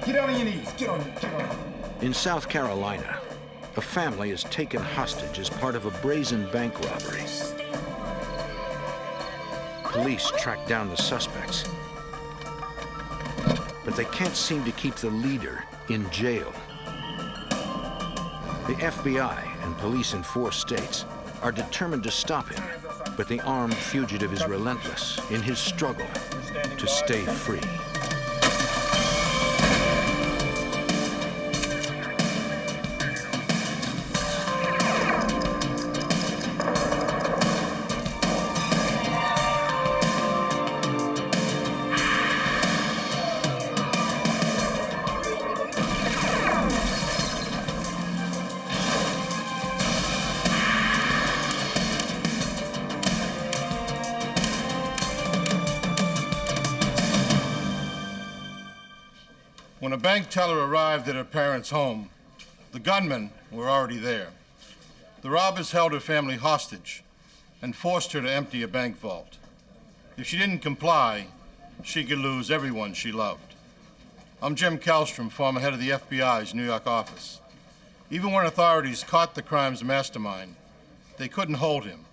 Get down on your knees. Get on your. In South Carolina, a family is taken hostage as part of a brazen bank robbery. Police track down the suspects, but they can't seem to keep the leader in jail. The FBI and police in 4 states are determined to stop him, but the armed fugitive is relentless in his struggle to stay free. When a bank teller arrived at her parents' home, the gunmen were already there. The robbers held her family hostage and forced her to empty a bank vault. If she didn't comply, she could lose everyone she loved. I'm Jim Kallstrom, former head of the FBI's New York office. Even when authorities caught the crime's mastermind, they couldn't hold him.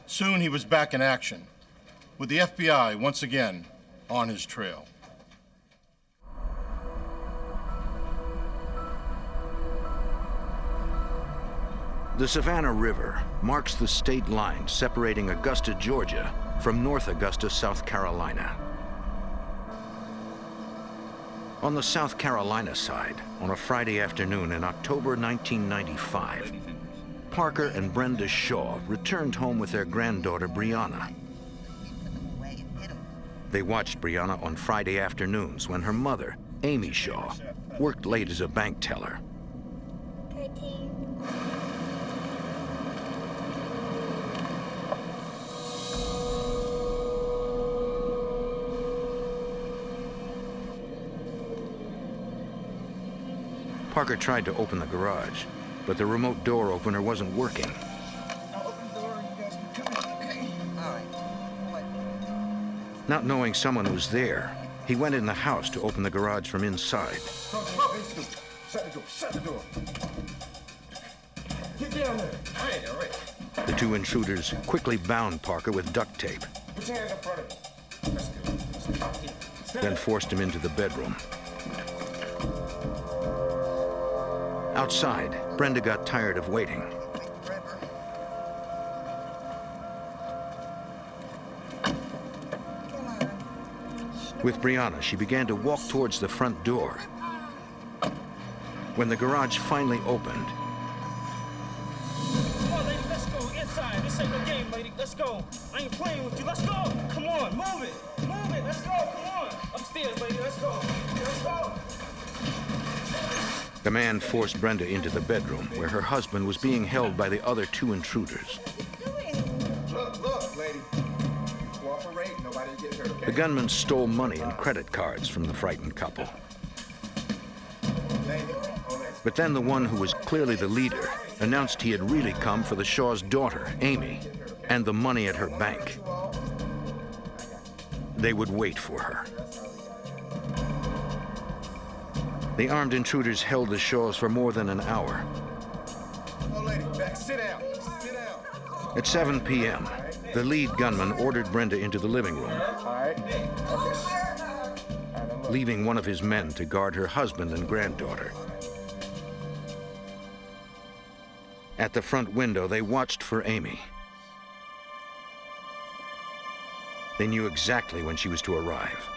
Soon he was back in action, with the FBI once again on his trail. The Savannah River marks the state line separating Augusta, Georgia, from North Augusta, South Carolina. On the South Carolina side, on a Friday afternoon in October 1995, Parker and Brenda Shaw returned home with their granddaughter, Brianna. They watched Brianna on Friday afternoons when her mother, Amy Shaw, worked late as a bank teller. 13. Parker tried to open the garage, but the remote door opener wasn't working. I'll open the door and you guys can come in, okay? All right. Not knowing someone was there, he went in the house to open the garage from inside. Shut the door. Shut the door. Get down there. All right. The 2 intruders quickly bound Parker with duct tape, Put your hands up front of you. That's good. That's good. Stand then up. forced him into the bedroom. Outside, Brenda got tired of waiting. With Brianna, she began to walk towards the front door. When the garage finally opened, Come on, lady, let's go inside. This ain't no game, lady. Let's go. I ain't playing with you. Let's go. Come on, move it. Move it. Let's go. Come on. Upstairs, lady. Let's go. Let's go. the man forced Brenda into the bedroom where her husband was being held by the other 2 intruders. Look, lady. Cooperate. Nobody get hurt, okay? The gunman stole money and credit cards from the frightened couple. But then the one who was clearly the leader announced he had really come for the Shaw's daughter, Amy, and the money at her bank. They would wait for her. The armed intruders held the Shaws for more than an hour. Oh, lady, back. Sit down. Sit down. At 7 p.m., the lead gunman ordered Brenda into the living room, All right. leaving one of his men to guard her husband and granddaughter. At the front window, they watched for Amy. They knew exactly when she was to arrive.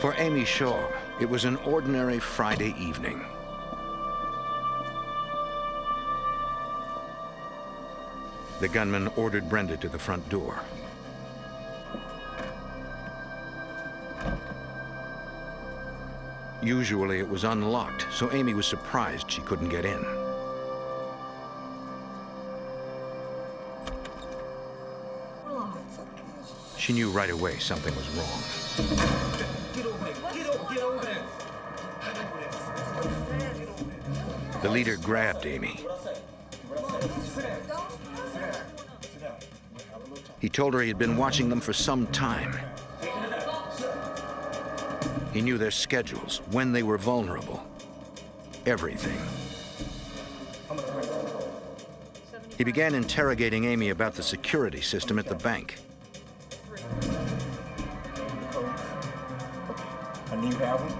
For Amy Shaw, it was an ordinary Friday evening. The gunman ordered Brenda to the front door. Usually it was unlocked, so Amy was surprised she couldn't get in. She knew right away something was wrong. Get over there. Get over there. The leader grabbed Amy. Sit down. Sit down. Sit down. Have a little talk. He told her he had been watching them for some time. He knew their schedules, when they were vulnerable, everything. He began interrogating Amy about the security system at the bank. And do you have them?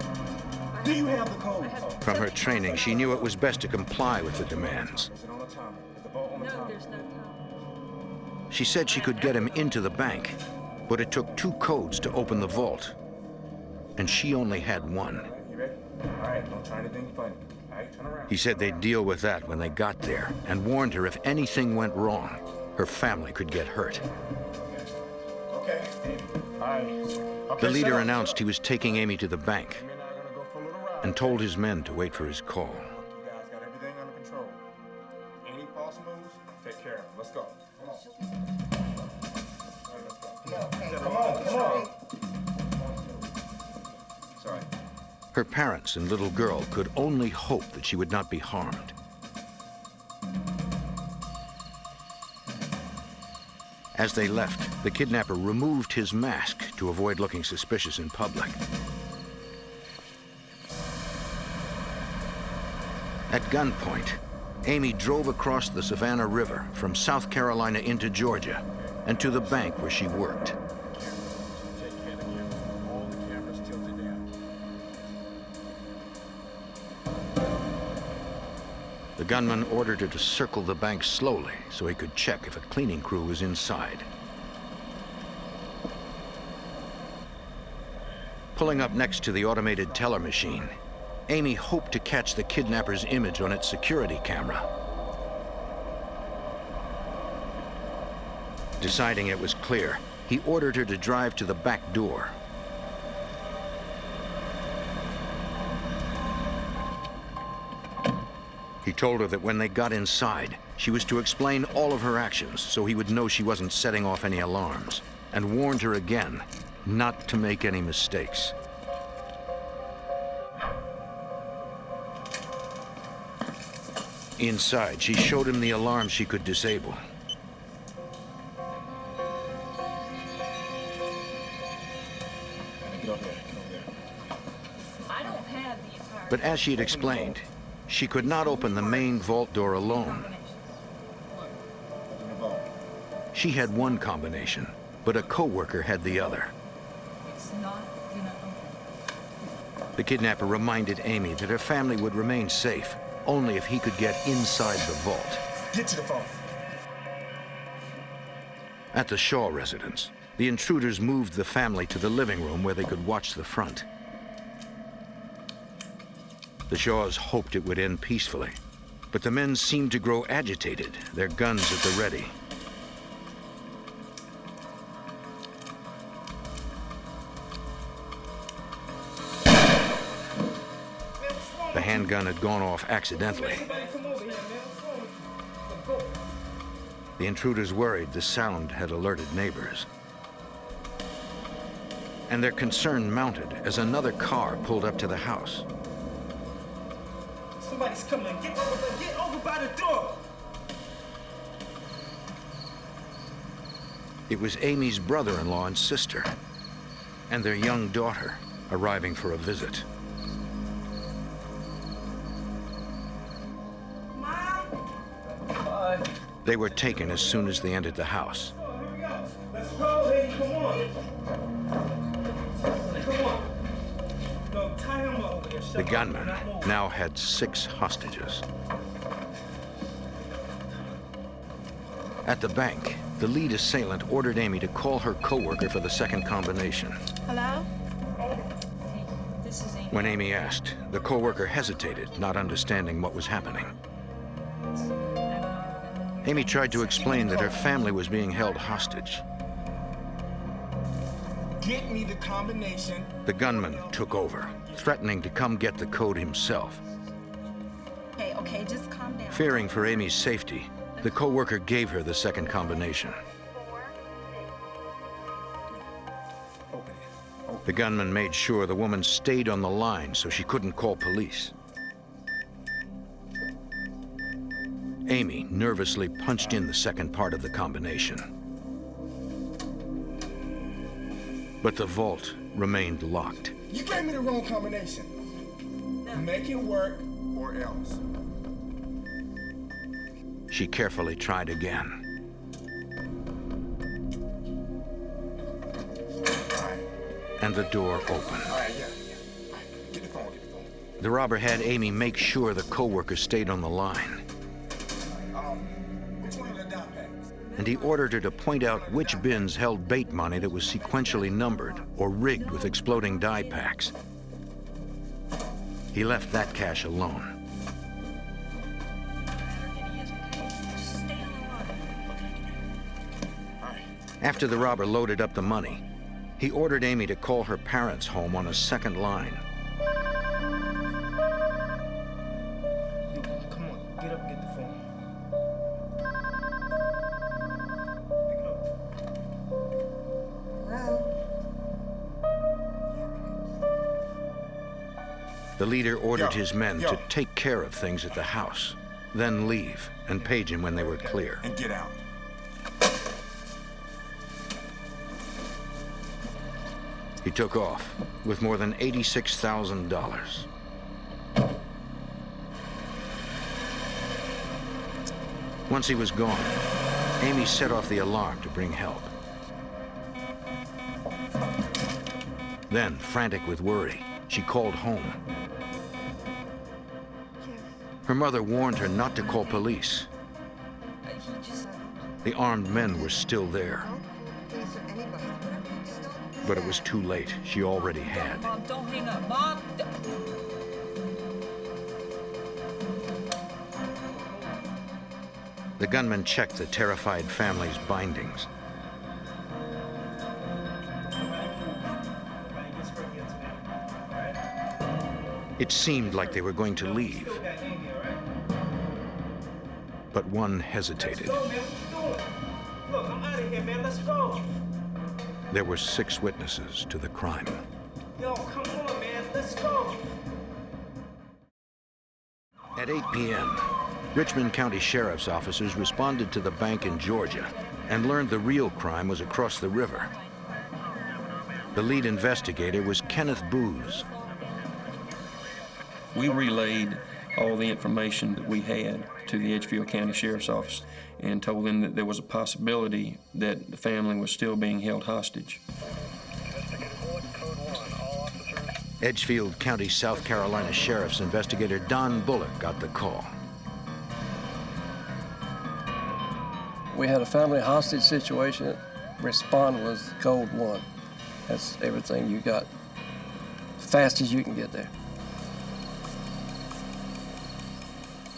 Do you have the code? From her training, she knew it was best to comply with the demands. Is it on the timer? Is the vault on the timer? There's no time. She said she could get him into the bank, but it took 2 codes to open the vault, and she only had 1. You ready? All right, don't try anything funny. All right, turn around. He said they'd deal with that when they got there, and warned her if anything went wrong, her family could get hurt. Okay. All right. The leader announced he was taking Amy to the bank Amy and I are gonna go for a little ride. and told his men to wait for his call. You guys got everything under control. Any false moves, take care of them. Let's go. Come on. Sorry. Her parents and little girl could only hope that she would not be harmed. As they left, the kidnapper removed his mask to avoid looking suspicious in public. At gunpoint, Amy drove across the Savannah River from South Carolina into Georgia and to the bank where she worked. Take care of the camera. All the cameras tilted down. The gunman ordered her to circle the bank slowly so he could check if a cleaning crew was inside. Pulling up next to the automated teller machine, Amy hoped to catch the kidnapper's image on its security camera. Deciding it was clear, he ordered her to drive to the back door. He told her that when they got inside, she was to explain all of her actions so he would know she wasn't setting off any alarms, and warned her again not to make any mistakes. Inside, she showed him the alarm she could disable. Get over there. I don't have the entire. But as she had explained, she could not open the main vault door alone. Open the vault. She had one combination, but a co-worker had the other. It's not gonna open. The kidnapper reminded Amy that her family would remain safe only if he could get inside the vault. Get to the phone. At the Shaw residence, the intruders moved the family to the living room where they could watch the front. The Shaws hoped it would end peacefully, but the men seemed to grow agitated, their guns at the ready. The handgun had gone off accidentally. Somebody come over here, man. What's wrong with you? Let's go. The intruders worried the sound had alerted neighbors. And their concern mounted as another car pulled up to the house. Somebody's coming. Get over by the door. It was Amy's brother-in-law and sister, and their young daughter arriving for a visit. They were taken as soon as they entered the house. Oh, here we go. Let's go, lady. Come on. Come on. No, tie him up over here. Shut The up. gunman Not move. now had 6 hostages. At the bank, the lead assailant ordered Amy to call her co-worker for the second combination. Hello? Hey, this is Amy. When Amy asked, the co-worker hesitated, not understanding what was happening. Amy tried to explain that her family was being held hostage. Get me the combination. The gunman took over, threatening to come get the code himself. Okay, just calm down. Fearing for Amy's safety, the co-worker gave her the second combination. Open it. The gunman made sure the woman stayed on the line so she couldn't call police. Amy nervously punched in the second part of the combination. But the vault remained locked. You gave me the wrong combination. Make it work or else. She carefully tried again. And the door opened. All right, yeah. Get the phone. The robber had Amy make sure the co-worker stayed on the line. Which one of the dot packs? And he ordered her to point out which bins held bait money that was sequentially numbered or rigged with exploding die packs. He left that cash alone. After the robber loaded up the money, he ordered Amy to call her parents' home on a second line. Come on, get up and get the phone. The leader ordered his men yo. to take care of things at the house, then leave and page him when they were clear. And get out. He took off with more than $86,000. Once he was gone, Amy set off the alarm to bring help. Then, frantic with worry, she called home. Her mother warned her not to call police. The armed men were still there. But it was too late. She already had. Mom, don't hang up. Mom! The gunman checked the terrified family's bindings. It seemed like they were going to leave. But one hesitated. Look, I'm out of here, man. Let's go. There were 6 witnesses to the crime. Yo, come on, man. Let's go. At 8 p.m., Richmond County Sheriff's officers responded to the bank in Georgia and learned the real crime was across the river. The lead investigator was Kenneth Booz. We relayed all the information that we had to the Edgefield County Sheriff's Office and told them that there was a possibility that the family was still being held hostage. Edgefield County, South Carolina Sheriff's investigator Don Bullock got the call. We had a family hostage situation. Respond was code 1. That's everything you got, fast as you can get there.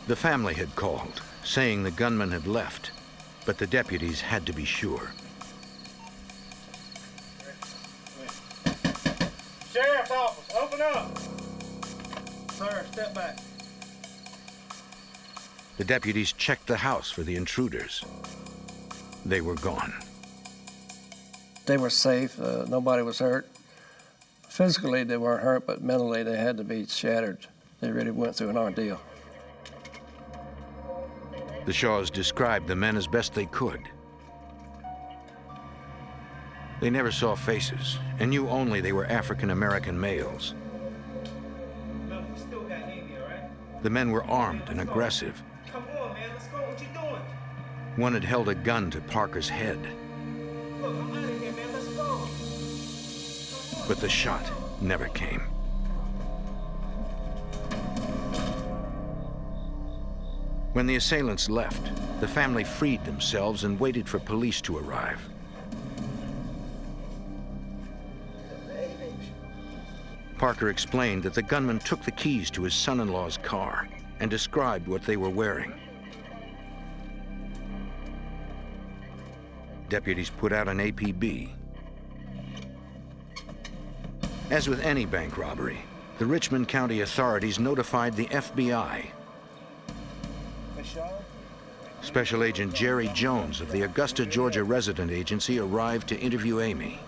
The family had called, saying the gunman had left, but the deputies had to be sure. Sheriff's office, open up. Sir, step back. The deputies checked the house for the intruders. They were gone. They were safe. Nobody was hurt. Physically, they weren't hurt, but mentally, they had to be shattered. They really went through an ordeal. The Shaws described the men as best they could. They never saw faces and knew only they were African-American males. Look, we still got Amy, all right? The men were armed and aggressive. Come on, man. Let's go. What you doing? One had held a gun to Parker's head, Look, I'm out of here, man. Let's go. but the shot never came. When the assailants left, the family freed themselves and waited for police to arrive. Parker explained that the gunman took the keys to his son-in-law's car and described what they were wearing. Deputies put out an APB. As with any bank robbery, the Richmond County authorities notified the FBI. Special Agent Jerry Jones of the Augusta, Georgia resident agency arrived to interview Amy.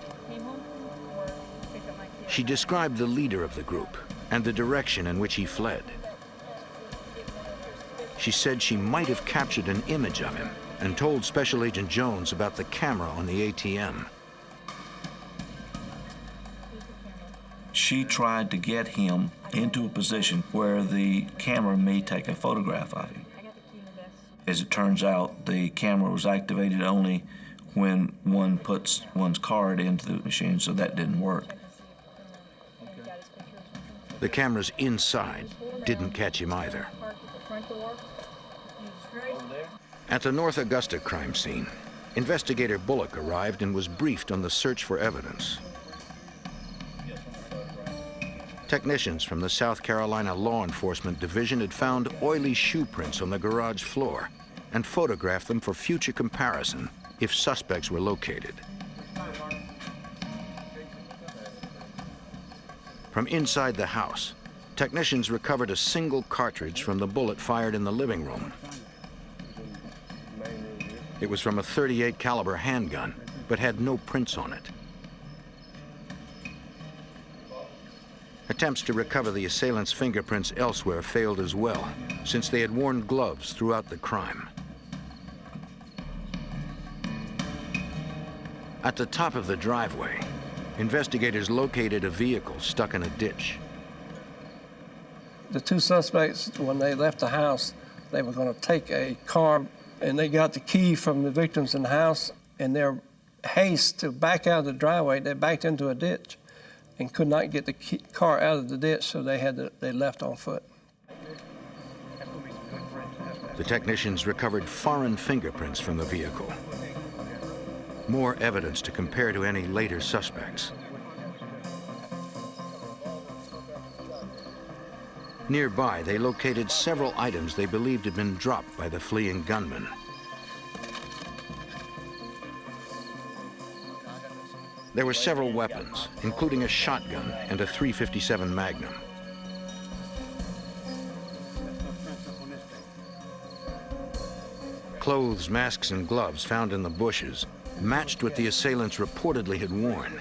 She described the leader of the group and the direction in which he fled. She said she might have captured an image of him and told Special Agent Jones about the camera on the ATM. She tried to get him into a position where the camera may take a photograph of him. As it turns out, the camera was activated only when one puts one's card into the machine, so that didn't work. The cameras inside didn't catch him either. At the North Augusta crime scene, investigator Bullock arrived and was briefed on the search for evidence. Technicians from the South Carolina Law Enforcement Division had found oily shoe prints on the garage floor and photographed them for future comparison if suspects were located. From inside the house, technicians recovered a single cartridge from the bullet fired in the living room. It was from a .38 caliber handgun, but had no prints on it. Attempts to recover the assailant's fingerprints elsewhere failed as well, since they had worn gloves throughout the crime. At the top of the driveway, investigators located a vehicle stuck in a ditch. The two suspects, when they left the house, they were going to take a car, and they got the key from the victims in the house. In their haste to back out of the driveway, they backed into a ditch and could not get the car out of the ditch, so they left on foot. The technicians recovered foreign fingerprints from the vehicle. More evidence to compare to any later suspects. Nearby, they located several items they believed had been dropped by the fleeing gunman. There were several weapons, including a shotgun and a .357 Magnum. Clothes, masks, and gloves found in the bushes matched what the assailants reportedly had worn.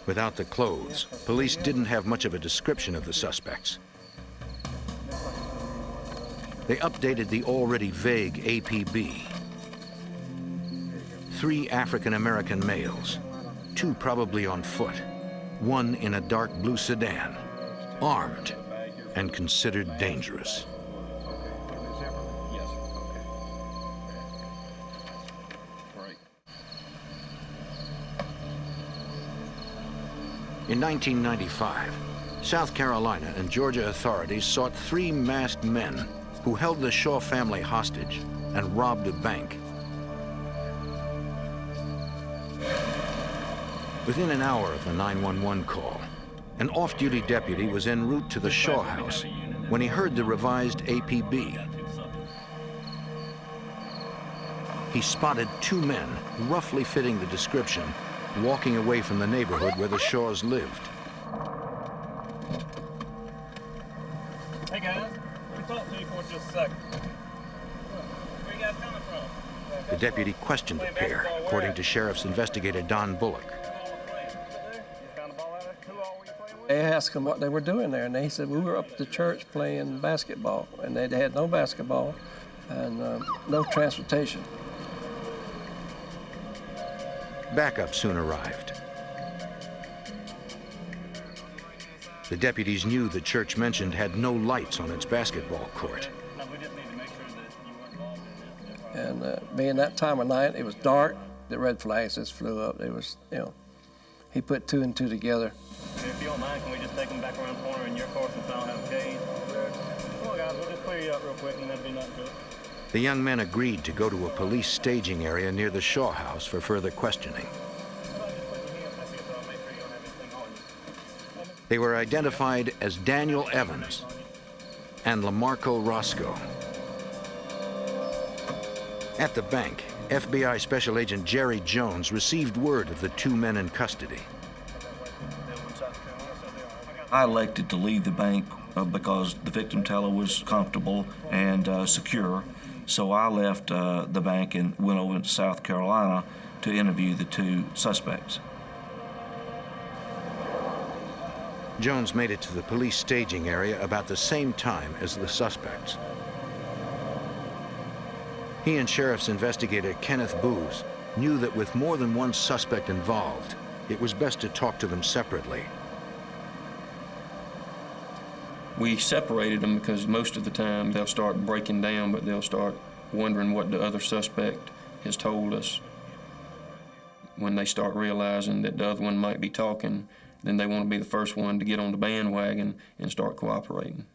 Without the clothes, police didn't have much of a description of the suspects. They updated the already vague APB. 3 African-American males, 2 probably on foot, 1 in a dark blue sedan, armed and considered dangerous. In 1995, South Carolina and Georgia authorities sought 3 masked men who held the Shaw family hostage and robbed a bank. Within an hour of the 911 call, an off-duty deputy was en route to the Shaw house when he heard the revised APB. He spotted 2 men, roughly fitting the description, walking away from the neighborhood where the Shaws lived. Hey guys, let me talk to you for just a second. Where you guys coming from? The deputy questioned the pair, according to Sheriff's investigator Don Bullock. They asked them what they were doing there, and they said, we were up at the church playing basketball, and they had no basketball and no transportation. Backup soon arrived. The deputies knew the church mentioned had no lights on its basketball court. And being that time of night, it was dark. The red flags just flew up. It was, he put 2 and 2 together. If you don't mind, can we just take them back around the corner in your car since I don't have a cage? Come on, guys, we'll just clear you up real quick and that'll be nothing to it. The young men agreed to go to a police staging area near the Shaw house for further questioning. They were identified as Daniel Evans and Lamarco Roscoe. At the bank, FBI Special Agent Jerry Jones received word of the 2 men in custody. I elected to leave the bank because the victim teller was comfortable and secure. So I left the bank and went over to South Carolina to interview the 2 suspects. Jones made it to the police staging area about the same time as the suspects. He and Sheriff's investigator Kenneth Booz knew that with more than one suspect involved, it was best to talk to them separately. We separated them because most of the time they'll start breaking down, but they'll start wondering what the other suspect has told us. When they start realizing that the other one might be talking, then they want to be the first one to get on the bandwagon and start cooperating.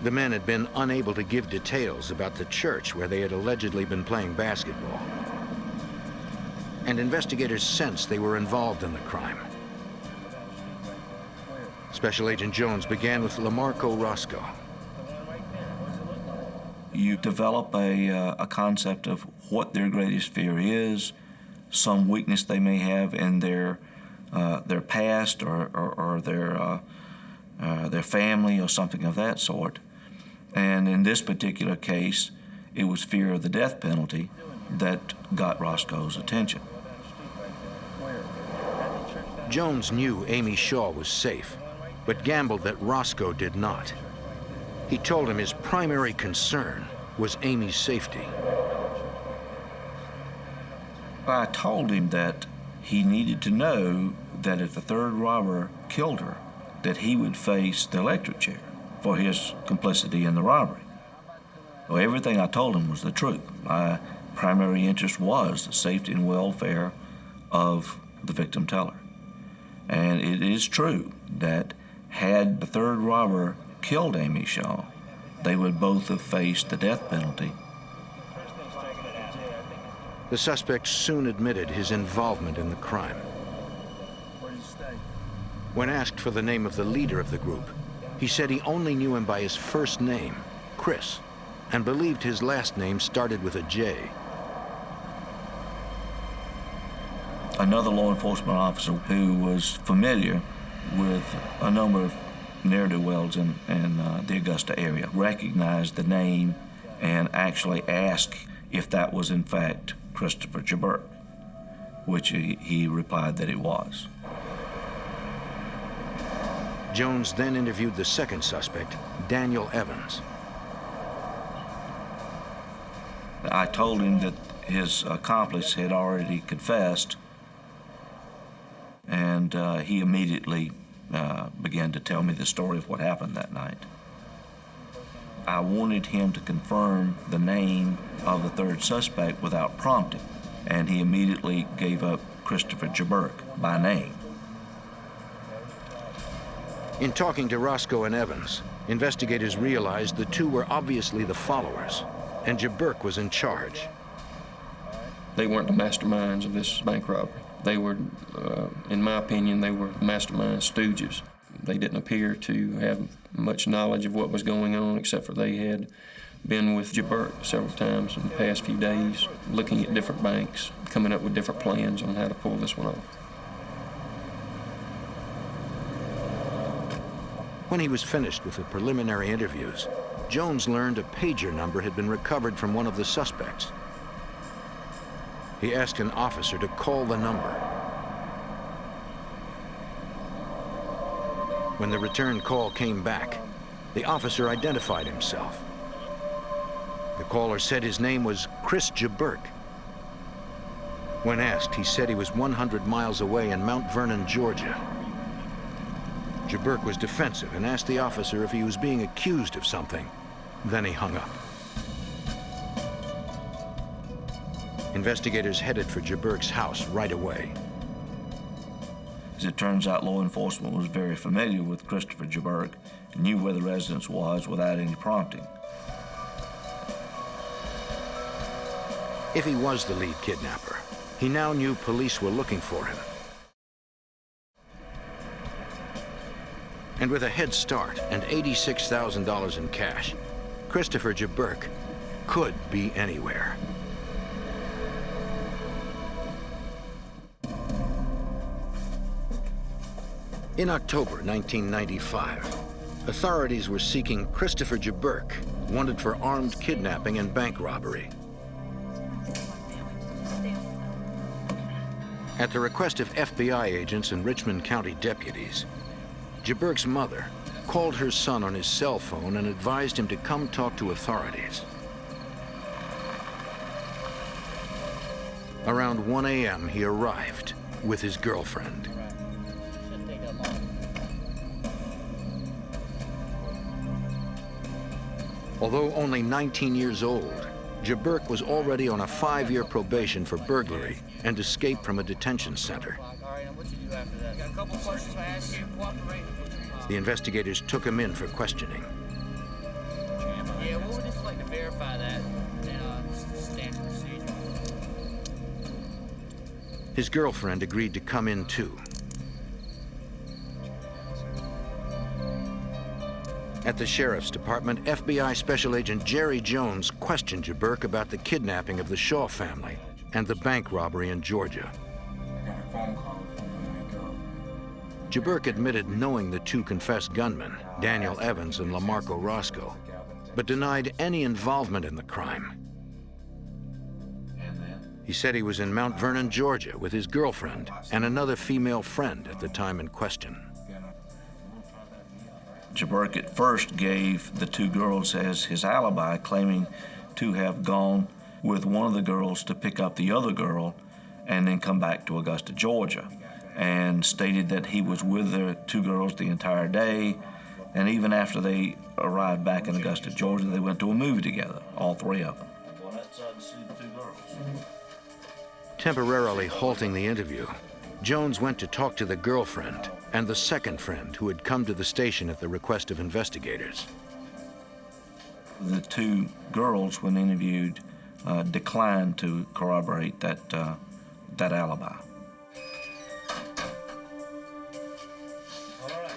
The men had been unable to give details about the church where they had allegedly been playing basketball. And investigators sensed they were involved in the crime. Special Agent Jones began with Lamarco Roscoe. You develop a concept of what their greatest fear is, some weakness they may have in their past or their family or something of that sort. And in this particular case, it was fear of the death penalty that got Roscoe's attention. Jones knew Amy Shaw was safe, but gambled that Roscoe did not. He told him his primary concern was Amy's safety. I told him that he needed to know that if the third robber killed her, that he would face the electric chair for his complicity in the robbery. Well, everything I told him was the truth. My primary interest was the safety and welfare of the victim teller. And it is true that had the third robber killed Amy Shaw, they would both have faced the death penalty. The suspect soon admitted his involvement in the crime. When asked for the name of the leader of the group, he said he only knew him by his first name, Chris, and believed his last name started with a J. Another law enforcement officer who was familiar with a number of ne'er-do-wells in the Augusta area recognized the name and actually asked if that was in fact Christopher Jabberk, which he replied that it was. Jones then interviewed the second suspect, Daniel Evans. I told him that his accomplice had already confessed, and he immediately began to tell me the story of what happened that night. I wanted him to confirm the name of the third suspect without prompting, and he immediately gave up Christopher Jabberk by name. In talking to Roscoe and Evans, investigators realized the two were obviously the followers, and Jabberk was in charge. They weren't the masterminds of this bank robbery. They were, in my opinion, they were mastermind stooges. They didn't appear to have much knowledge of what was going on, except for they had been with Jabberk several times in the past few days, looking at different banks, coming up with different plans on how to pull this one off. When he was finished with the preliminary interviews, Jones learned a pager number had been recovered from one of the suspects. He asked an officer to call the number. When the return call came back, the officer identified himself. The caller said his name was Chris Jabberk. When asked, he said he was 100 miles away in Mount Vernon, Georgia. Jabberk was defensive and asked the officer if he was being accused of something. Then he hung up. Investigators headed for Jabberk's house right away. As it turns out, law enforcement was very familiar with Christopher Jabberk and knew where the residence was without any prompting. If he was the lead kidnapper, he now knew police were looking for him. And with a head start and $86,000 in cash, Christopher Jabberk could be anywhere. In October 1995, authorities were seeking Christopher Jabberk, wanted for armed kidnapping and bank robbery. At the request of FBI agents and Richmond County deputies, Jabberk's mother called her son on his cell phone and advised him to come talk to authorities. Around 1 a.m., he arrived with his girlfriend. Although only 19 years old, Jaburk was already on a 5-year probation for burglary and escape from a detention center. The investigators took him in for questioning. Yeah, we would just like to verify that, standard procedure. His girlfriend agreed to come in too. At the Sheriff's Department, FBI Special Agent Jerry Jones questioned Jaburk about the kidnapping of the Shaw family and the bank robbery in Georgia. I got a phone call from my girlfriend. Jaburk admitted knowing the two confessed gunmen, Daniel Evans and Lamarco Roscoe, but denied any involvement in the crime. He said he was in Mount Vernon, Georgia with his girlfriend and another female friend at the time in question. Jaburk at first gave the two girls as his alibi, claiming to have gone with one of the girls to pick up the other girl and then come back to Augusta, Georgia, and stated that he was with the two girls the entire day, and even after they arrived back in Augusta, Georgia, they went to a movie together, all three of them. Temporarily halting the interview, Jones went to talk to the girlfriend and the second friend who had come to the station at the request of investigators. The two girls, when interviewed, declined to corroborate that alibi. All right.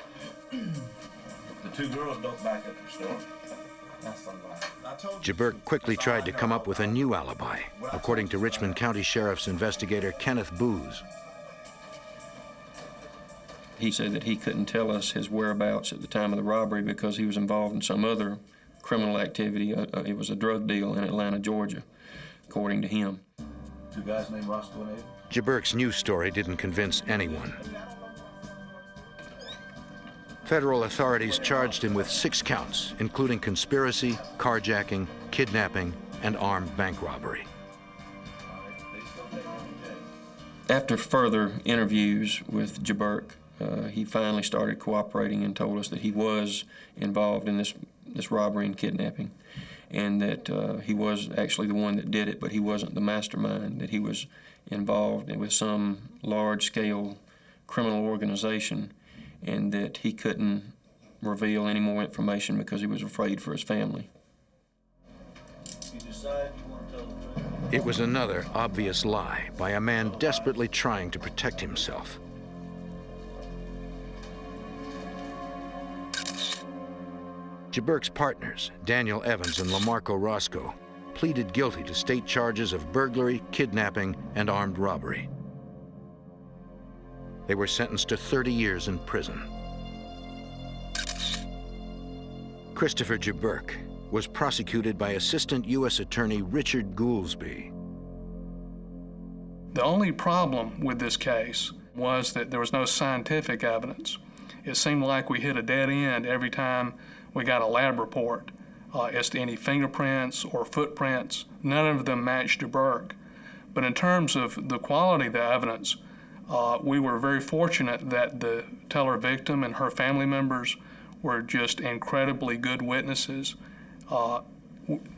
The two girls don't back up the story. Jaburk quickly tried to come up with a new alibi, according to Richmond County Sheriff's investigator Kenneth Booz. He said that he couldn't tell us his whereabouts at the time of the robbery because he was involved in some other criminal activity. It was a drug deal in Atlanta, Georgia, according to him. Two guys named Roscoe and Abe? Jaburk's new story didn't convince anyone. Federal authorities charged him with 6 counts, including conspiracy, carjacking, kidnapping, and armed bank robbery. After further interviews with Jaburk, he finally started cooperating and told us that he was involved in this robbery and kidnapping, and that he was actually the one that did it, but he wasn't the mastermind, that he was involved with some large-scale criminal organization, and that he couldn't reveal any more information because he was afraid for his family. It was another obvious lie by a man desperately trying to protect himself. Jaburk's partners, Daniel Evans and Lamarco Roscoe, pleaded guilty to state charges of burglary, kidnapping, and armed robbery. They were sentenced to 30 years in prison. Christopher Jaburk was prosecuted by Assistant U.S. Attorney Richard Goolsby. The only problem with this case was that there was no scientific evidence. It seemed like we hit a dead end every time we got a lab report as to any fingerprints or footprints. None of them matched Jaburk. But in terms of the quality of the evidence, we were very fortunate that the teller victim and her family members were just incredibly good witnesses.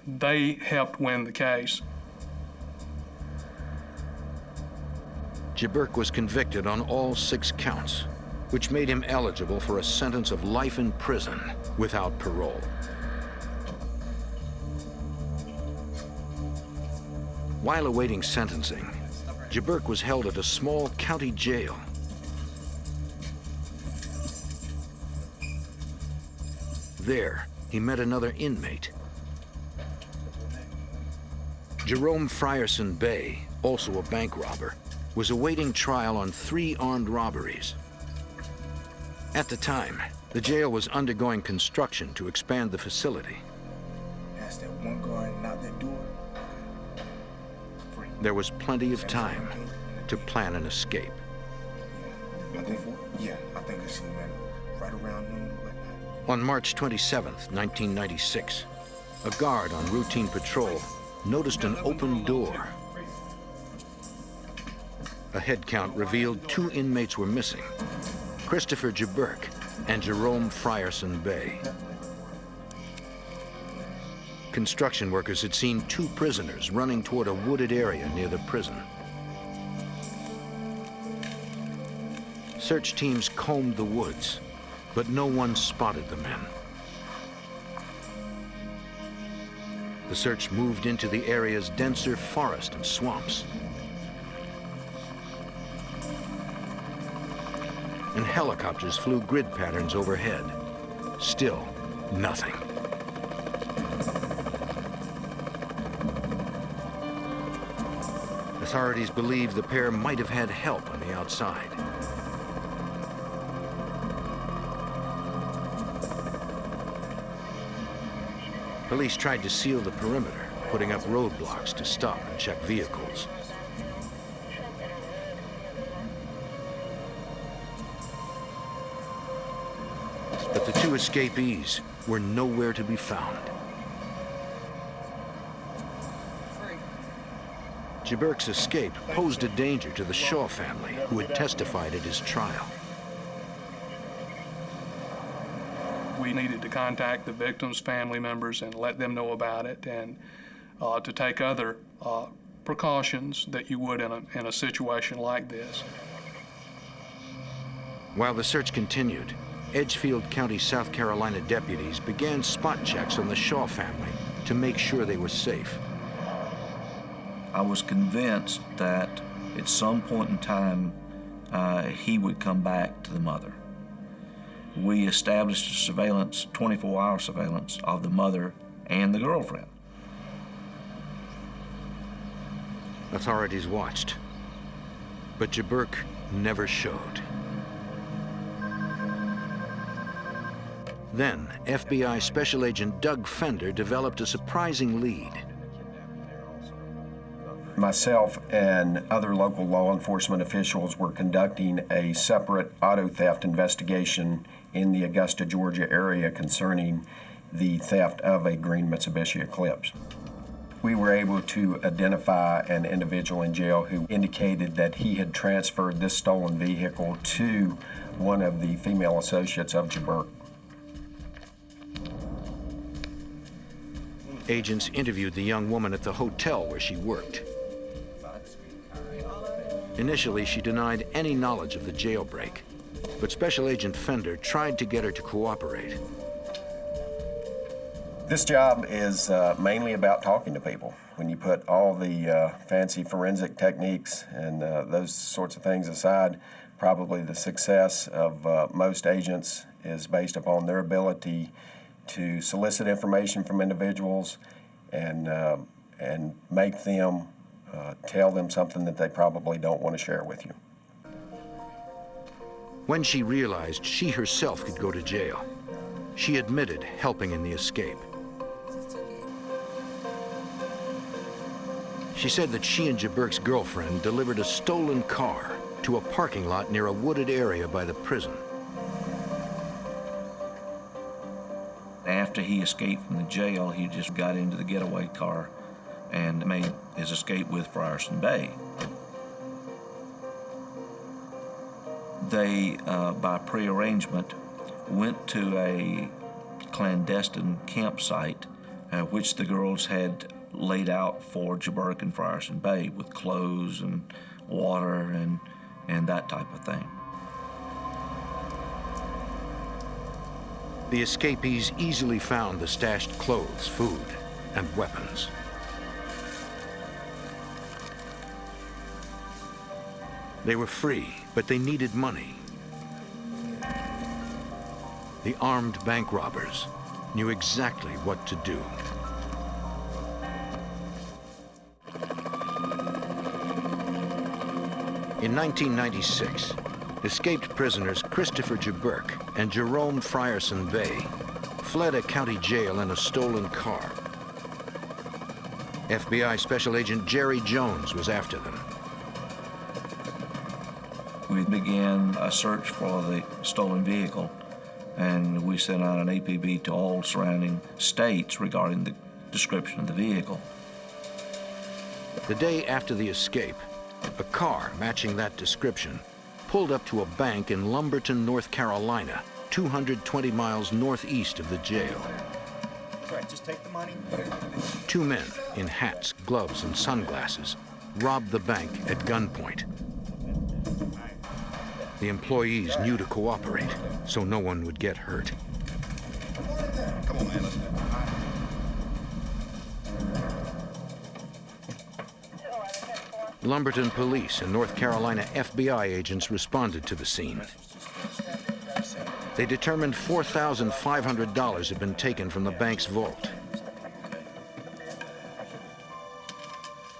They helped win the case. Jaburk was convicted on all 6 counts, which made him eligible for a sentence of life in prison without parole. While awaiting sentencing, Jaburk was held at a small county jail. There, he met another inmate. Jerome Frierson Bay, also a bank robber, was awaiting trial on 3 armed robberies. At the time, the jail was undergoing construction to expand the facility. Ask that one guard out that door. There was plenty of time to plan an escape. I think I seen him right around noon or whatnot. On March 27, 1996, a guard on routine patrol noticed an open door. A head count revealed 2 inmates were missing: Christopher Jaburk and Jerome Frierson Bay. Construction workers had seen 2 prisoners running toward a wooded area near the prison. Search teams combed the woods, but no one spotted the men. The search moved into the area's denser forest and swamps. And helicopters flew grid patterns overhead. Still, nothing. Authorities believe the pair might have had help on the outside. Police tried to seal the perimeter, putting up roadblocks to stop and check vehicles. But the 2 escapees were nowhere to be found. Jaburk's escape posed a danger to the Shaw family, who had testified at his trial. We needed to contact the victims' family members and let them know about it, and to take other precautions that you would in a situation like this. While the search continued, Edgefield County, South Carolina deputies began spot checks on the Shaw family to make sure they were safe. I was convinced that at some point in time he would come back to the mother. We established a surveillance, 24-hour surveillance of the mother and the girlfriend. Authorities watched, but Jaburk never showed. Then, FBI Special Agent Doug Fender developed a surprising lead. Myself and other local law enforcement officials were conducting a separate auto theft investigation in the Augusta, Georgia area concerning the theft of a green Mitsubishi Eclipse. We were able to identify an individual in jail who indicated that he had transferred this stolen vehicle to one of the female associates of Jaburk. Agents interviewed the young woman at the hotel where she worked. Initially, she denied any knowledge of the jailbreak, but Special Agent Fender tried to get her to cooperate. This job is mainly about talking to people. When you put all the fancy forensic techniques and those sorts of things aside, probably the success of most agents is based upon their ability to solicit information from individuals and make them tell them something that they probably don't want to share with you. When she realized she herself could go to jail, she admitted helping in the escape. She said that she and Jaburk's girlfriend delivered a stolen car to a parking lot near a wooded area by the prison. After he escaped from the jail, he just got into the getaway car and made his escape with Frierson Bay. They, by prearrangement, went to a clandestine campsite which the girls had laid out for Jaburk and Frierson Bay with clothes and water and that type of thing. The escapees easily found the stashed clothes, food, and weapons. They were free, but they needed money. The armed bank robbers knew exactly what to do. In 1996, escaped prisoners Christopher Jaburk and Jerome Frierson Bay fled a county jail in a stolen car. FBI Special Agent Jerry Jones was after them. We began a search for the stolen vehicle, and we sent out an APB to all surrounding states regarding the description of the vehicle. The day after the escape, A car matching that description pulled up to a bank in Lumberton, North Carolina, 220 miles northeast of the jail. All right, just take the money. Two men in hats, gloves, and sunglasses robbed the bank at gunpoint. The employees knew to cooperate, so no one would get hurt. Come on, man, let's go. Lumberton police and North Carolina FBI agents responded to the scene. They determined $4,500 had been taken from the bank's vault.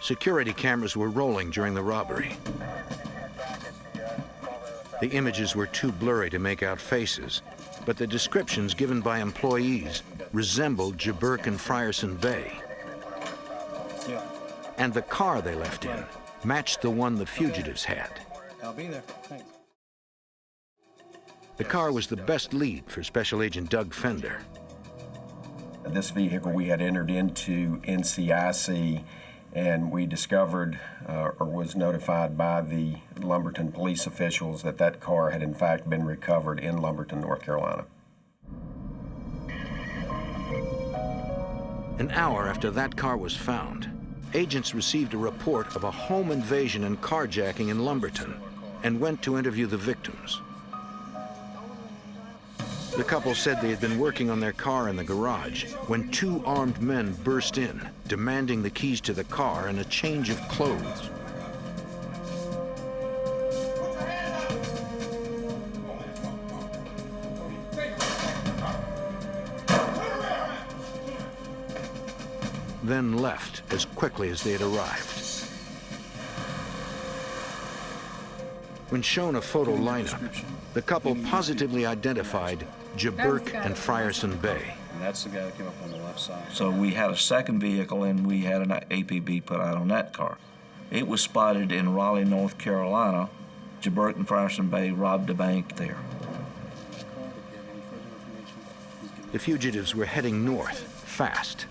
Security cameras were rolling during the robbery. The images were too blurry to make out faces, but the descriptions given by employees resembled Jaburk and Frierson Bay. And the car they left in matched the one the fugitives had. I'll be there. Thanks. The car was the best lead for Special Agent Doug Fender. This vehicle we had entered into NCIC, and we discovered or was notified by the Lumberton police officials that that car had in fact been recovered in Lumberton, North Carolina. An hour after that car was found, agents received a report of a home invasion and carjacking in Lumberton and went to interview the victims. The couple said they had been working on their car in the garage when two armed men burst in, demanding the keys to the car and a change of clothes. Then left as quickly as they had arrived. When shown a photo lineup, the couple positively identified Jaburk and Frierson Bay. And that's the guy that came up on the left side. So we had a second vehicle, and we had an APB put out on that car. It was spotted in Raleigh, North Carolina. Jaburk and Frierson Bay robbed a bank there. The fugitives were heading north, fast.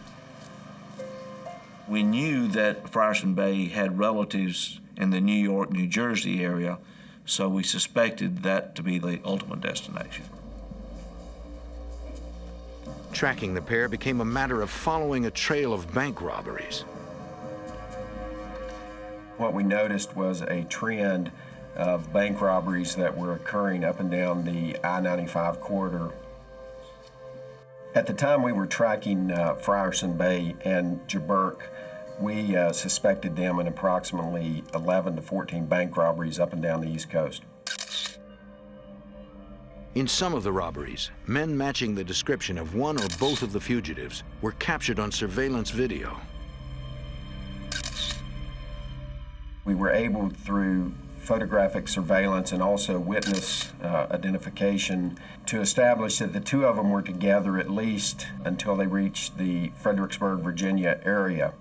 We knew that Frierson Bay had relatives in the New York, New Jersey area, so we suspected that to be the ultimate destination. Tracking the pair became a matter of following a trail of bank robberies. What we noticed was a trend of bank robberies that were occurring up and down the I-95 corridor. At the time we were tracking Frierson Bay and Jaburk, we suspected them in approximately 11 to 14 bank robberies up and down the East Coast. In some of the robberies, men matching the description of one or both of the fugitives were captured on surveillance video. We were able, through photographic surveillance and also witness identification, to establish that the two of them were together at least until they reached the Fredericksburg, Virginia area.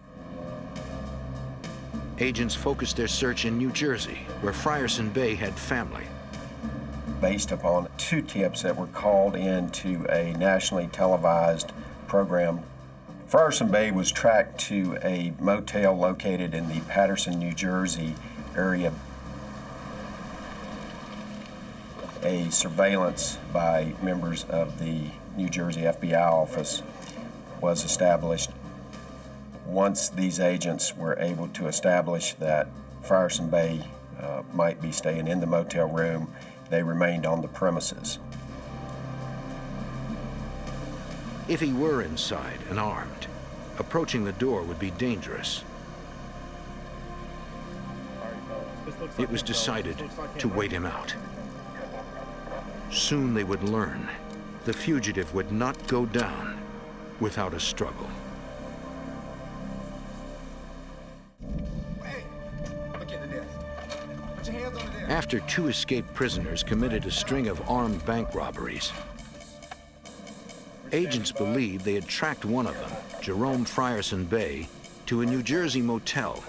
Agents focused their search in New Jersey, where Frierson Bay had family. Based upon two tips that were called into a nationally televised program, Frierson Bay was tracked to a motel located in the Paterson, New Jersey area. A surveillance by members of the New Jersey FBI office was established. Once these agents were able to establish that Frierson Bay might be staying in the motel room, they remained on the premises. If he were inside and armed, approaching the door would be dangerous. It was decided to wait him out. Soon they would learn the fugitive would not go down without a struggle. After two escaped prisoners committed a string of armed bank robberies, agents believed they had tracked one of them, Jerome Frierson Bay, to a New Jersey motel.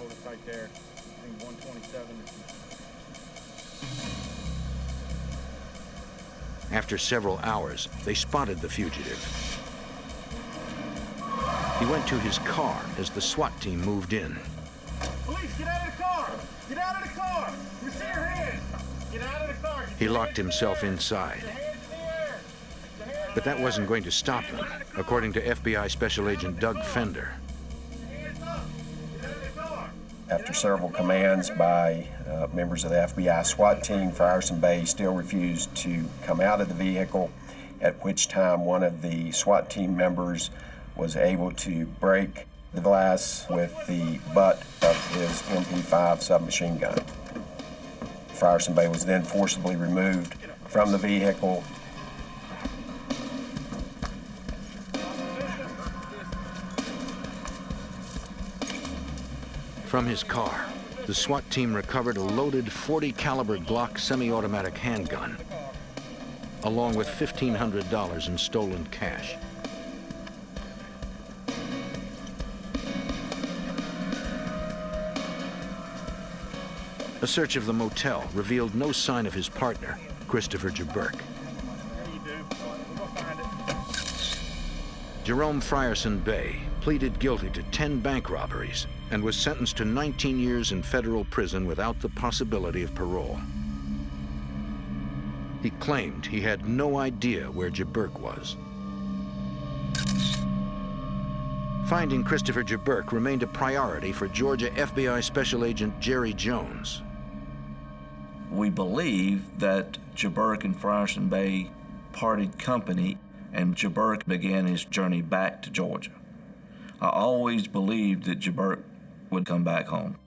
After several hours, they spotted the fugitive. He went to his car as the SWAT team moved in. Police, get out of the car! Get out of the car! We see your hands! Get out of the car! He locked himself inside. But that wasn't going to stop them, according to FBI Special Agent Doug Fender. After several commands by members of the FBI SWAT team, Frierson Bay still refused to come out of the vehicle, at which time one of the SWAT team members was able to break the glass with the butt of his MP5 submachine gun. Frierson Bay was then forcibly removed from the vehicle. From his car, the SWAT team recovered a loaded .40 caliber Glock semi-automatic handgun, along with $1,500 in stolen cash. A search of the motel revealed no sign of his partner, Christopher Jaburk. Jerome Frierson Bay pleaded guilty to 10 bank robberies and was sentenced to 19 years in federal prison without the possibility of parole. He claimed he had no idea where Jaburk was. Finding Christopher Jaburk remained a priority for Georgia FBI Special Agent Jerry Jones. We believe that Jaburk and Frierson Bay parted company, and Jaburk began his journey back to Georgia. I always believed that Jaburk would come back home.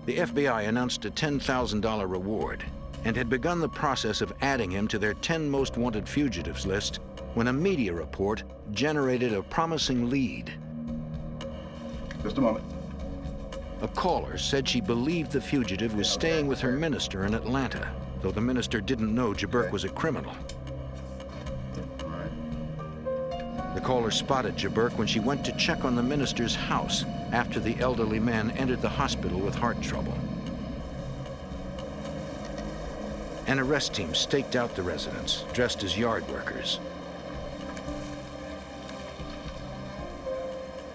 The FBI announced a $10,000 reward and had begun the process of adding him to their 10 most wanted fugitives list when a media report generated a promising lead. Just a moment. A caller said she believed the fugitive was staying with her minister in Atlanta, though the minister didn't know Jaburk was a criminal. The caller spotted Jaburk when she went to check on the minister's house after the elderly man entered the hospital with heart trouble. An arrest team staked out the residence, dressed as yard workers.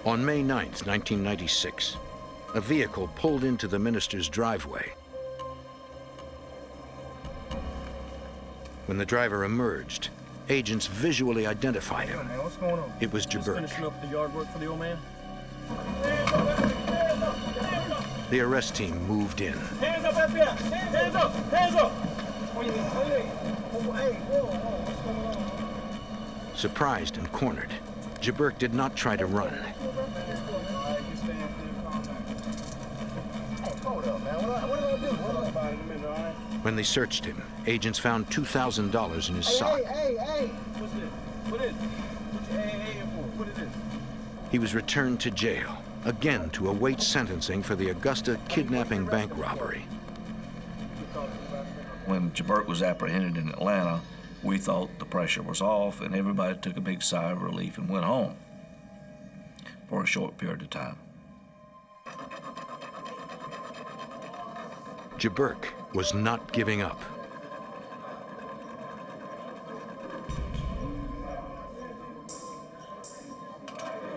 On May 9th, 1996, a vehicle pulled into the minister's driveway. When the driver emerged, agents visually identified him. What's going on? It was Jaburk. Finishing up the yard work for the old man. The arrest team moved in. Hands up, FBI! Hands up! Hands up! Surprised and cornered, Jaburk did not try to run. When they searched him, agents found $2,000 in his sock. Hey! What's this? What is it? What you hey for? What is this? He was returned to jail, again to await sentencing for the Augusta kidnapping bank robbery. When Jaburk was apprehended in Atlanta, we thought the pressure was off and everybody took a big sigh of relief and went home for a short period of time. Jaburk was not giving up.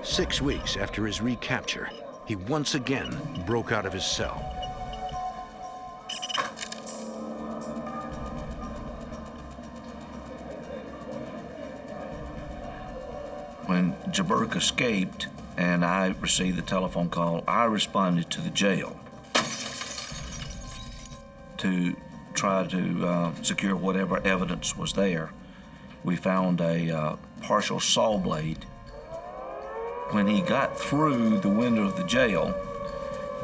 Six weeks after his recapture, he once again broke out of his cell. When Jaburk escaped and I received the telephone call, I responded to the jail to try to secure whatever evidence was there. We found a partial saw blade. When he got through the window of the jail,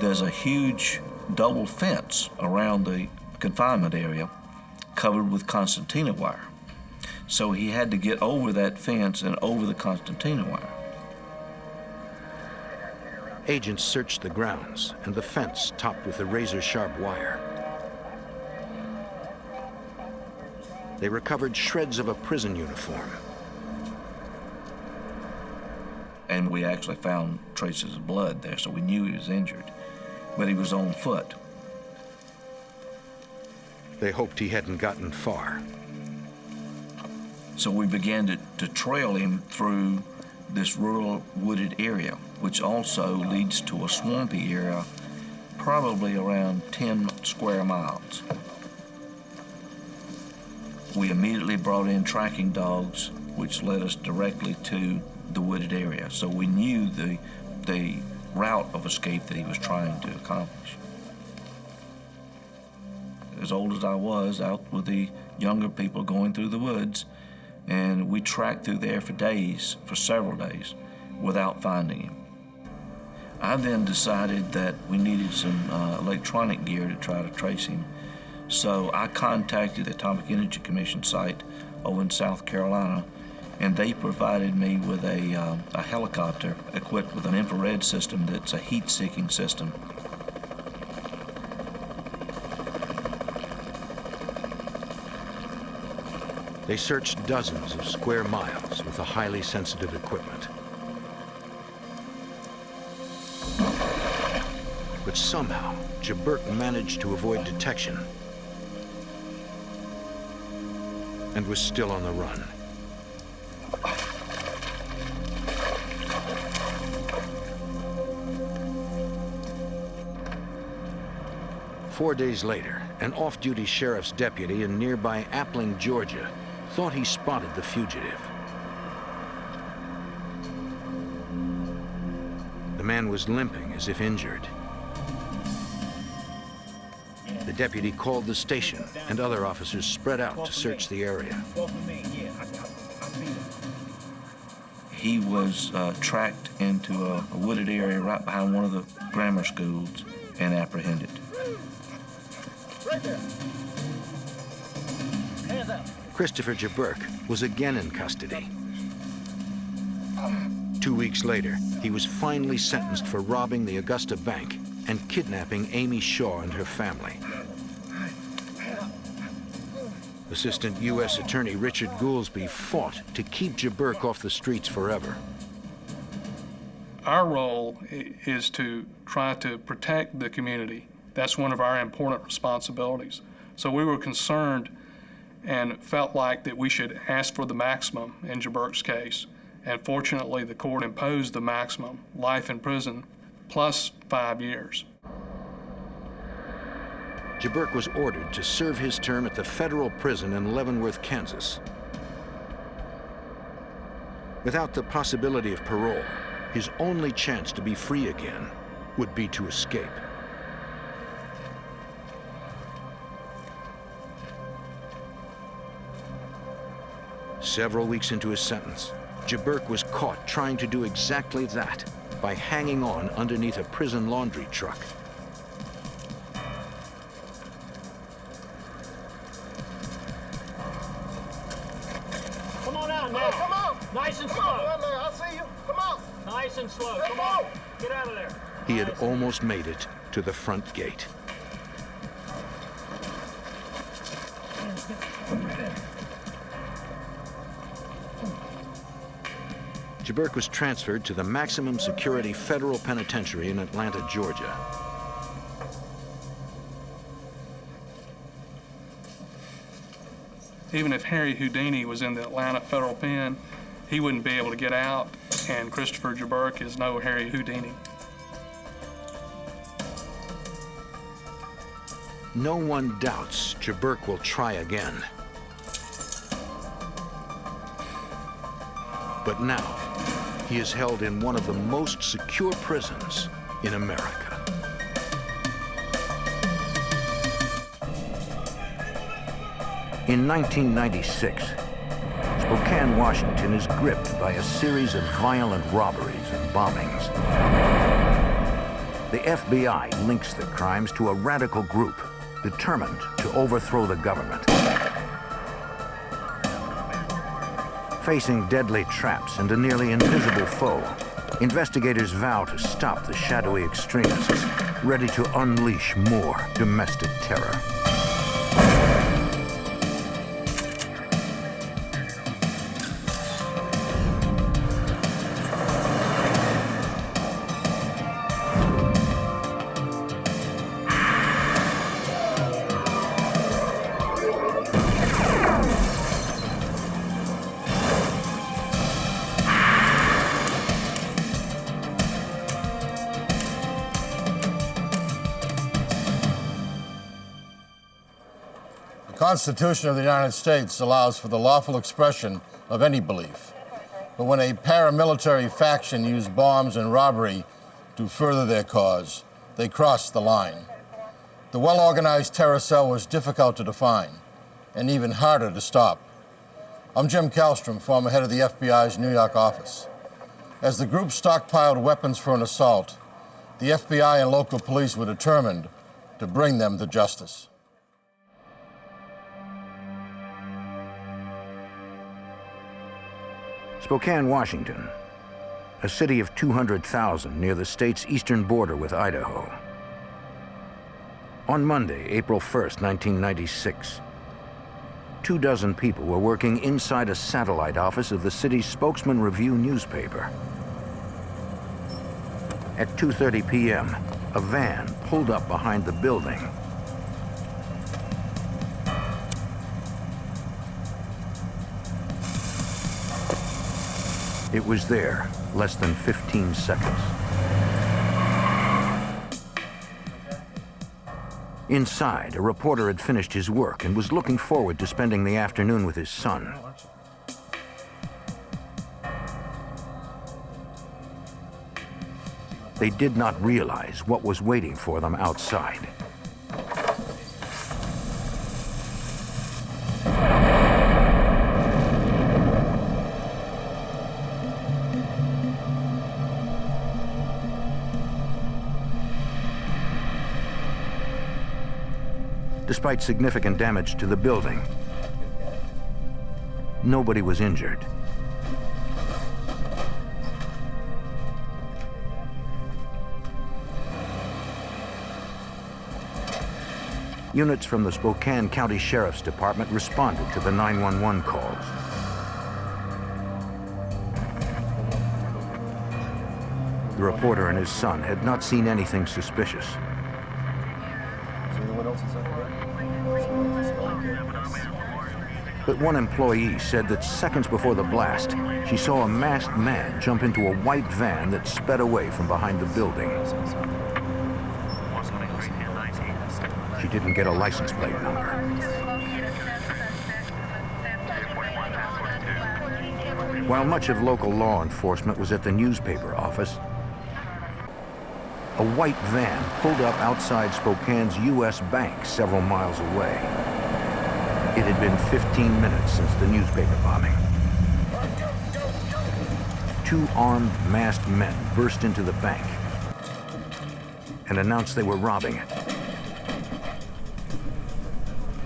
there's a huge double fence around the confinement area covered with concertina wire. So he had to get over that fence and over the concertina wire. Agents searched the grounds and the fence topped with a razor-sharp wire. They recovered shreds of a prison uniform. And we actually found traces of blood there, so we knew he was injured, but he was on foot. They hoped he hadn't gotten far. So we began to trail him through this rural wooded area. which also leads to a swampy area, probably around 10 square miles. We immediately brought in tracking dogs, which led us directly to the wooded area. So we knew the route of escape that he was trying to accomplish. As old as I was, out with the younger people going through the woods, and we tracked through there for days, for several days, without finding him. I then decided that we needed some electronic gear to try to trace him. So I contacted the Atomic Energy Commission site over in South Carolina, and they provided me with a helicopter equipped with an infrared system that's a heat-seeking system. They searched dozens of square miles with the highly sensitive equipment. But somehow, Jabberk managed to avoid detection and was still on the run. Four days later, an off-duty sheriff's deputy in nearby Appling, Georgia, thought he spotted the fugitive. The man was limping as if injured. The deputy called the station, and other officers spread out to search the area. He was tracked into a wooded area right behind one of the grammar schools and apprehended. Right there. Hands up. Christopher Jabberk was again in custody. 2 weeks later, he was finally sentenced for robbing the Augusta Bank and kidnapping Amy Shaw and her family. Assistant U.S. Attorney Richard Goolsby fought to keep Jabberk off the streets forever. Our role is to try to protect the community. That's one of our important responsibilities. So we were concerned and felt like that we should ask for the maximum in Jabberk's case. And fortunately, the court imposed the maximum, life in prison, plus 5 years. Jabberk was ordered to serve his term at the federal prison in Leavenworth, Kansas. Without the possibility of parole, his only chance to be free again would be to escape. Several weeks into his sentence, Jabberk was caught trying to do exactly that by hanging on underneath a prison laundry truck. Come on out now. Come on. Nice and slow. I see you. Come on. Nice and slow. Come on. Get out of there. He had almost made it to the front gate. Jabberk was transferred to the maximum security federal penitentiary in Atlanta, Georgia. Even if Harry Houdini was in the Atlanta federal pen, he wouldn't be able to get out, and Christopher Jabberk is no Harry Houdini. No one doubts Jabberk will try again. But now, he is held in one of the most secure prisons in America. In 1996, Spokane, Washington is gripped by a series of violent robberies and bombings. The FBI links the crimes to a radical group determined to overthrow the government. Facing deadly traps and a nearly invisible foe, investigators vow to stop the shadowy extremists, ready to unleash more domestic terror. Constitution of the United States allows for the lawful expression of any belief. But when a paramilitary faction used bombs and robbery to further their cause, they crossed the line. The well-organized terror cell was difficult to define and even harder to stop. I'm Jim Kallstrom, former head of the FBI's New York office. As the group stockpiled weapons for an assault, the FBI and local police were determined to bring them to justice. Spokane, Washington, a city of 200,000 near the state's eastern border with Idaho. On Monday, April 1st, 1996, 24 people were working inside a satellite office of the city's Spokesman Review newspaper. At 2:30 p.m., a van pulled up behind the building. It was there, less than 15 seconds. Inside, a reporter had finished his work and was looking forward to spending the afternoon with his son. They did not realize what was waiting for them outside. Despite significant damage to the building, nobody was injured. Units from the Spokane County Sheriff's Department responded to the 911 calls. The reporter and his son had not seen anything suspicious. But one employee said that seconds before the blast, she saw a masked man jump into a white van that sped away from behind the building. She didn't get a license plate number. While much of local law enforcement was at the newspaper office, a white van pulled up outside Spokane's U.S. Bank several miles away. It had been 15 minutes since the newspaper bombing. 2 armed, masked men burst into the bank and announced they were robbing it.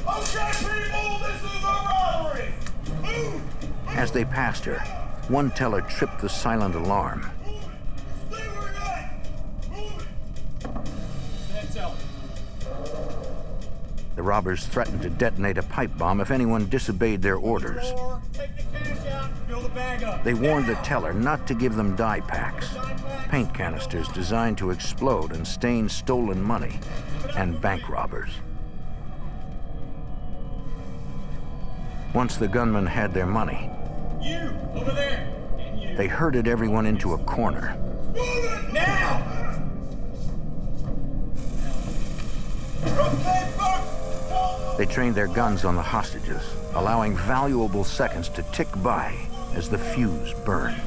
Okay, people, this is a robbery! Move! As they passed her, one teller tripped the silent alarm. Stay where you're at! Move it! Stand still. The robbers threatened to detonate a pipe bomb if anyone disobeyed their orders. Take the cash out and fill the bag up. They warned the teller not to give them dye packs, paint canisters designed to explode and stain stolen money, and bank robbers. Once the gunmen had their money, You, over there, and you. they herded everyone into a corner. Move it now! Okay, folks! They trained their guns on the hostages, allowing valuable seconds to tick by as the fuse burned.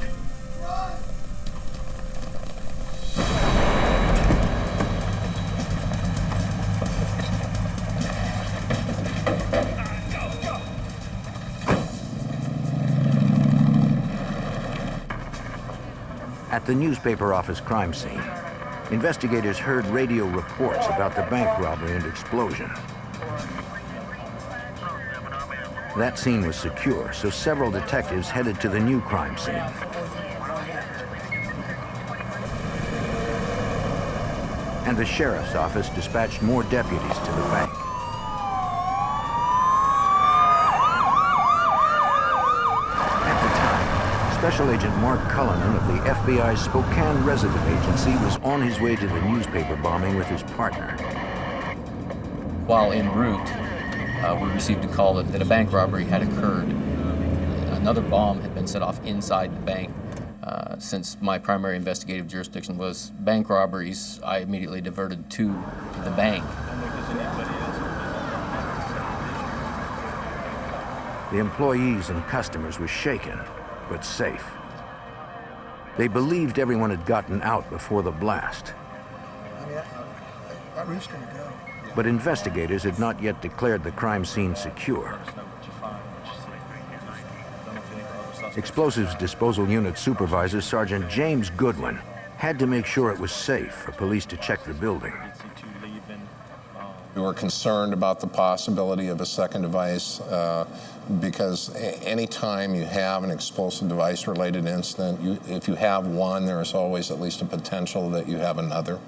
At the newspaper office crime scene, investigators heard radio reports about the bank robbery and explosion. That scene was secure, so several detectives headed to the new crime scene. And the sheriff's office dispatched more deputies to the bank. At the time, Special Agent Mark Cullinan of the FBI's Spokane Resident Agency was on his way to the newspaper bombing with his partner. While en route, we received a call that a bank robbery had occurred. Another bomb had been set off inside the bank. Since my primary investigative jurisdiction was bank robberies, I immediately diverted to the bank. The employees and customers were shaken, but safe. They believed everyone had gotten out before the blast. I mean, that roof's gonna go. But investigators had not yet declared the crime scene secure. Explosives Disposal Unit Supervisor Sergeant James Goodwin had to make sure it was safe for police to check the building. We were concerned about the possibility of a second device because any time you have an explosive device related incident, if you have one, there is always at least a potential that you have another.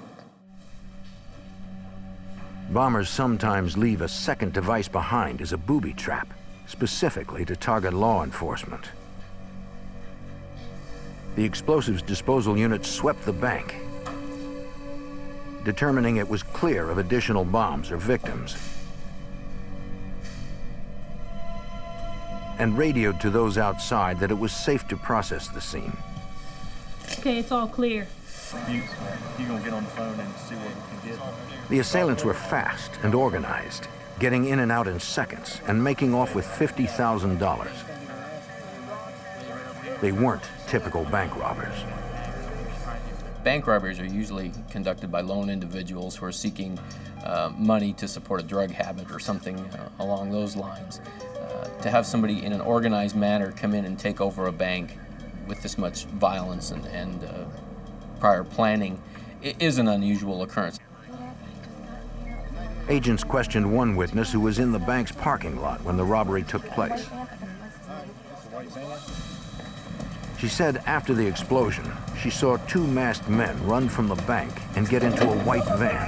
Bombers sometimes leave a second device behind as a booby trap, specifically to target law enforcement. The Explosives Disposal Unit swept the bank, determining it was clear of additional bombs or victims, and radioed to those outside that it was safe to process the scene. Okay, it's all clear. You gonna get on the phone and see what we can get? The assailants were fast and organized, getting in and out in seconds and making off with $50,000. They weren't typical bank robbers. Bank robberies are usually conducted by lone individuals who are seeking money to support a drug habit or something along those lines. To have somebody in an organized manner come in and take over a bank with this much violence and prior planning is an unusual occurrence. Agents questioned one witness who was in the bank's parking lot when the robbery took place. She said after the explosion, she saw two masked men run from the bank and get into a white van.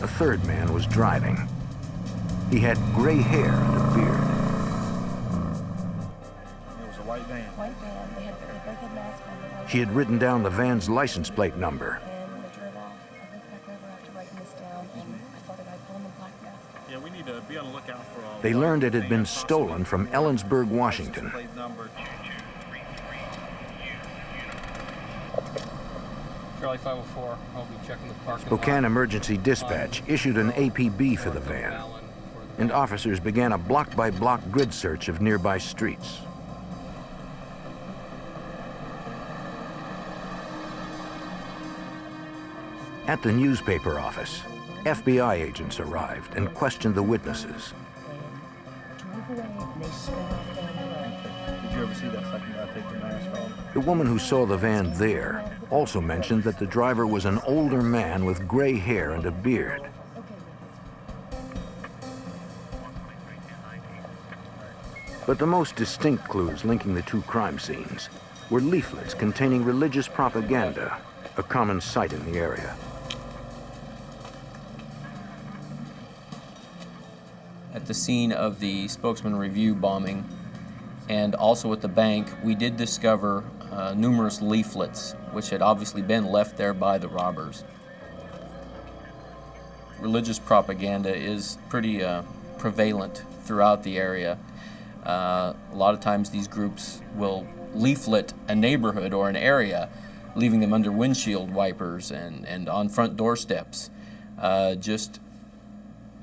A third man was driving. He had gray hair and a beard. It was a white van. White van. They both had masks on. She had written down the van's license plate number. And they drove off. I went back over after writing this down, and I saw the guy pulling the black mask. Yeah, we need to be on the lookout for all. They learned it had been stolen from Ellensburg, Washington. Charlie 504, I'll be checking the parking Spokane Emergency Dispatch issued an APB for the van, and officers began a block-by-block grid search of nearby streets. At the newspaper office, FBI agents arrived and questioned the witnesses. Did you ever see that second guy take the mask off? The woman who saw the van there also mentioned that the driver was an older man with gray hair and a beard. But the most distinct clues linking the two crime scenes were leaflets containing religious propaganda, a common sight in the area. At the scene of the Spokesman Review bombing and also at the bank, we did discover numerous leaflets which had obviously been left there by the robbers. Religious propaganda is pretty prevalent throughout the area. A lot of times these groups will leaflet a neighborhood or an area, leaving them under windshield wipers and on front doorsteps, just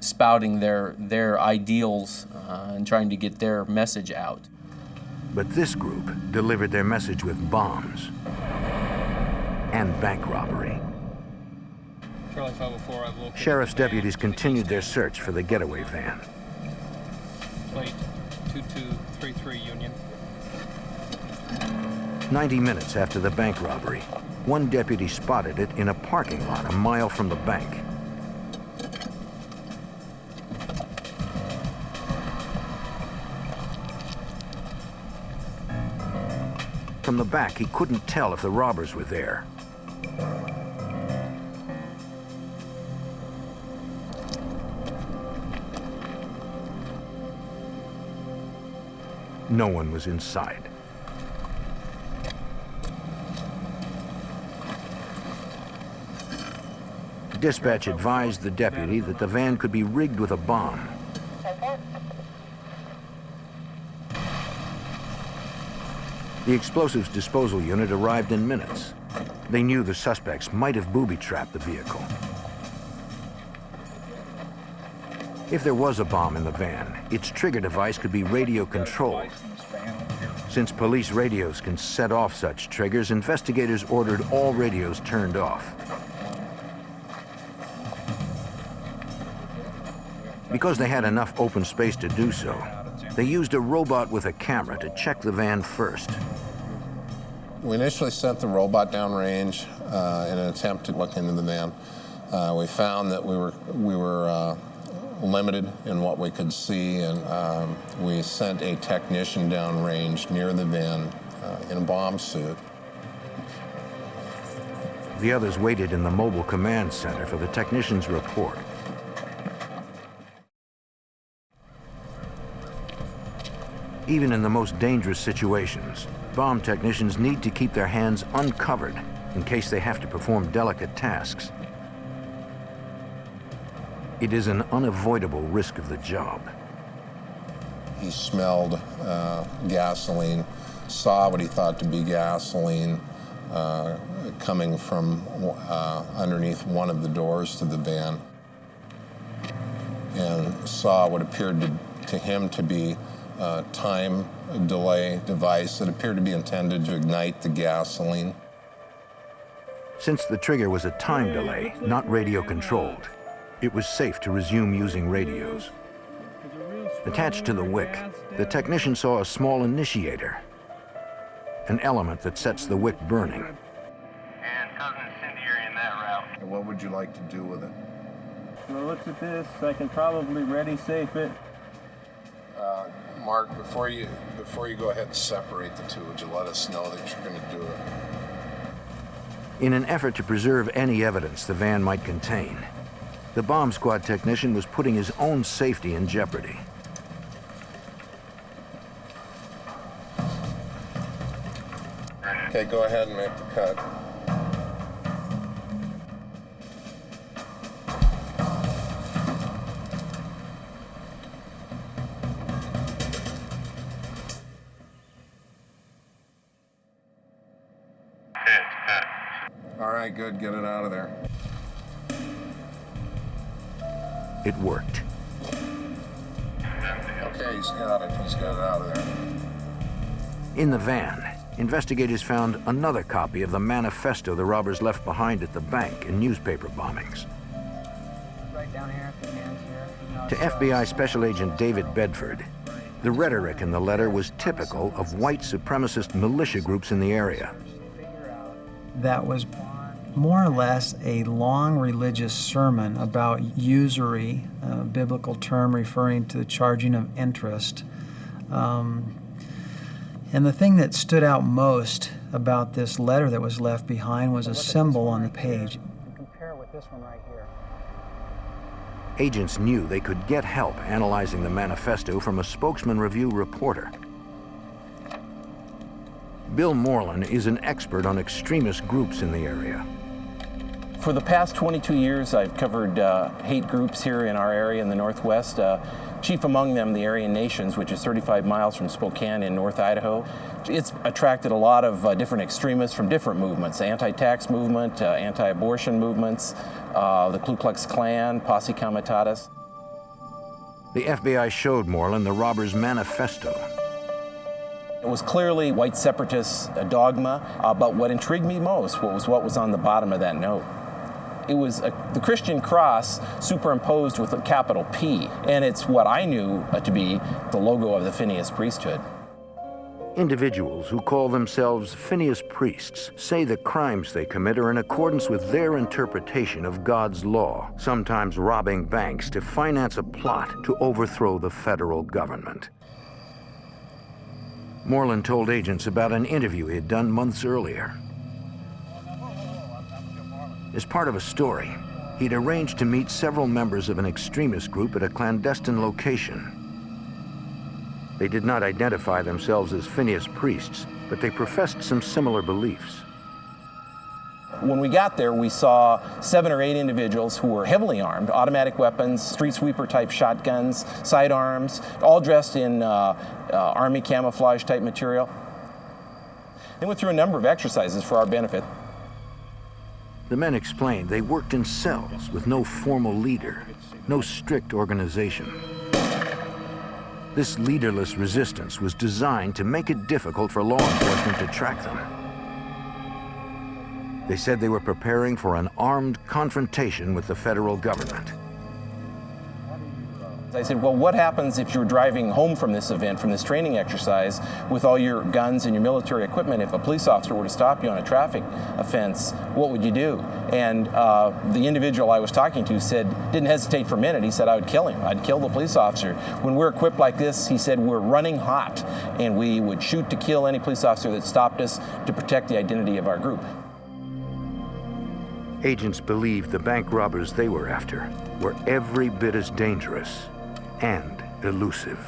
spouting their ideals and trying to get their message out. But this group delivered their message with bombs and bank robbery. Charlie 504, I've located Sheriff's deputies continued their search for the getaway van. Plate 2233 Union. 90 minutes after the bank robbery, one deputy spotted it in a parking lot a mile from the bank. From the back, he couldn't tell if the robbers were there. No one was inside. Dispatch advised the deputy that the van could be rigged with a bomb. The explosives disposal unit arrived in minutes. They knew the suspects might have booby-trapped the vehicle. If there was a bomb in the van, its trigger device could be radio controlled. Since police radios can set off such triggers, investigators ordered all radios turned off. Because they had enough open space to do so, they used a robot with a camera to check the van first. We initially sent the robot downrange in an attempt to look into the van. We found that we were limited in what we could see, and we sent a technician downrange near the van in a bomb suit. The others waited in the mobile command center for the technician's report. Even in the most dangerous situations, bomb technicians need to keep their hands uncovered in case they have to perform delicate tasks. It is an unavoidable risk of the job. He smelled gasoline, saw what he thought to be gasoline coming from underneath one of the doors to the van, and saw what appeared to him to be a time delay device that appeared to be intended to ignite the gasoline. Since the trigger was a time delay, not radio controlled, it was safe to resume using radios. Attached to the wick, the technician saw a small initiator, an element that sets the wick burning. And cousin incendiary in that route. And what would you like to do with it? Well, look at this. I can probably ready safe it. Mark, before you go ahead and separate the two, would you let us know that you're going to do it? In an effort to preserve any evidence the van might contain, the bomb squad technician was putting his own safety in jeopardy. Okay, go ahead and make the cut. All right, good, get it out of there. It worked. Okay, he's got it out of there. In the van, investigators found another copy of the manifesto the robbers left behind at the bank in newspaper bombings. Right down here at the hands here. To FBI Special Agent David Bedford, the rhetoric in the letter was typical of white supremacist militia groups in the area. That was more or less a long religious sermon about usury, a biblical term referring to the charging of interest. And the thing that stood out most about this letter that was left behind was a symbol on the page. Compare it with this one right here. Agents knew they could get help analyzing the manifesto from a Spokesman Review reporter. Bill Moreland is an expert on extremist groups in the area. For the past 22 years, I've covered hate groups here in our area in the Northwest. Chief among them, the Aryan Nations, which is 35 miles from Spokane in North Idaho. It's attracted a lot of different extremists from different movements, anti-tax movement, anti-abortion movements, the Ku Klux Klan, Posse Comitatus. The FBI showed Moreland the robbers' manifesto. It was clearly white separatist dogma, but what intrigued me most was what was on the bottom of that note. It was the Christian cross superimposed with a capital P, and it's what I knew to be the logo of the Phineas priesthood. Individuals who call themselves Phineas priests say the crimes they commit are in accordance with their interpretation of God's law, sometimes robbing banks to finance a plot to overthrow the federal government. Moreland told agents about an interview he had done months earlier. As part of a story, he'd arranged to meet several members of an extremist group at a clandestine location. They did not identify themselves as Phineas priests, but they professed some similar beliefs. When we got there, we saw 7 or 8 individuals who were heavily armed, automatic weapons, street sweeper type shotguns, sidearms, all dressed in army camouflage type material. They went through a number of exercises for our benefit. The men explained they worked in cells with no formal leader, no strict organization. This leaderless resistance was designed to make it difficult for law enforcement to track them. They said they were preparing for an armed confrontation with the federal government. I said, well, what happens if you're driving home from this event, from this training exercise, with all your guns and your military equipment? If a police officer were to stop you on a traffic offense, what would you do? And the individual I was talking to said, didn't hesitate for a minute. He said, I would kill him. I'd kill the police officer. When we're equipped like this, he said, we're running hot, and we would shoot to kill any police officer that stopped us to protect the identity of our group. Agents believed the bank robbers they were after were every bit as dangerous and elusive.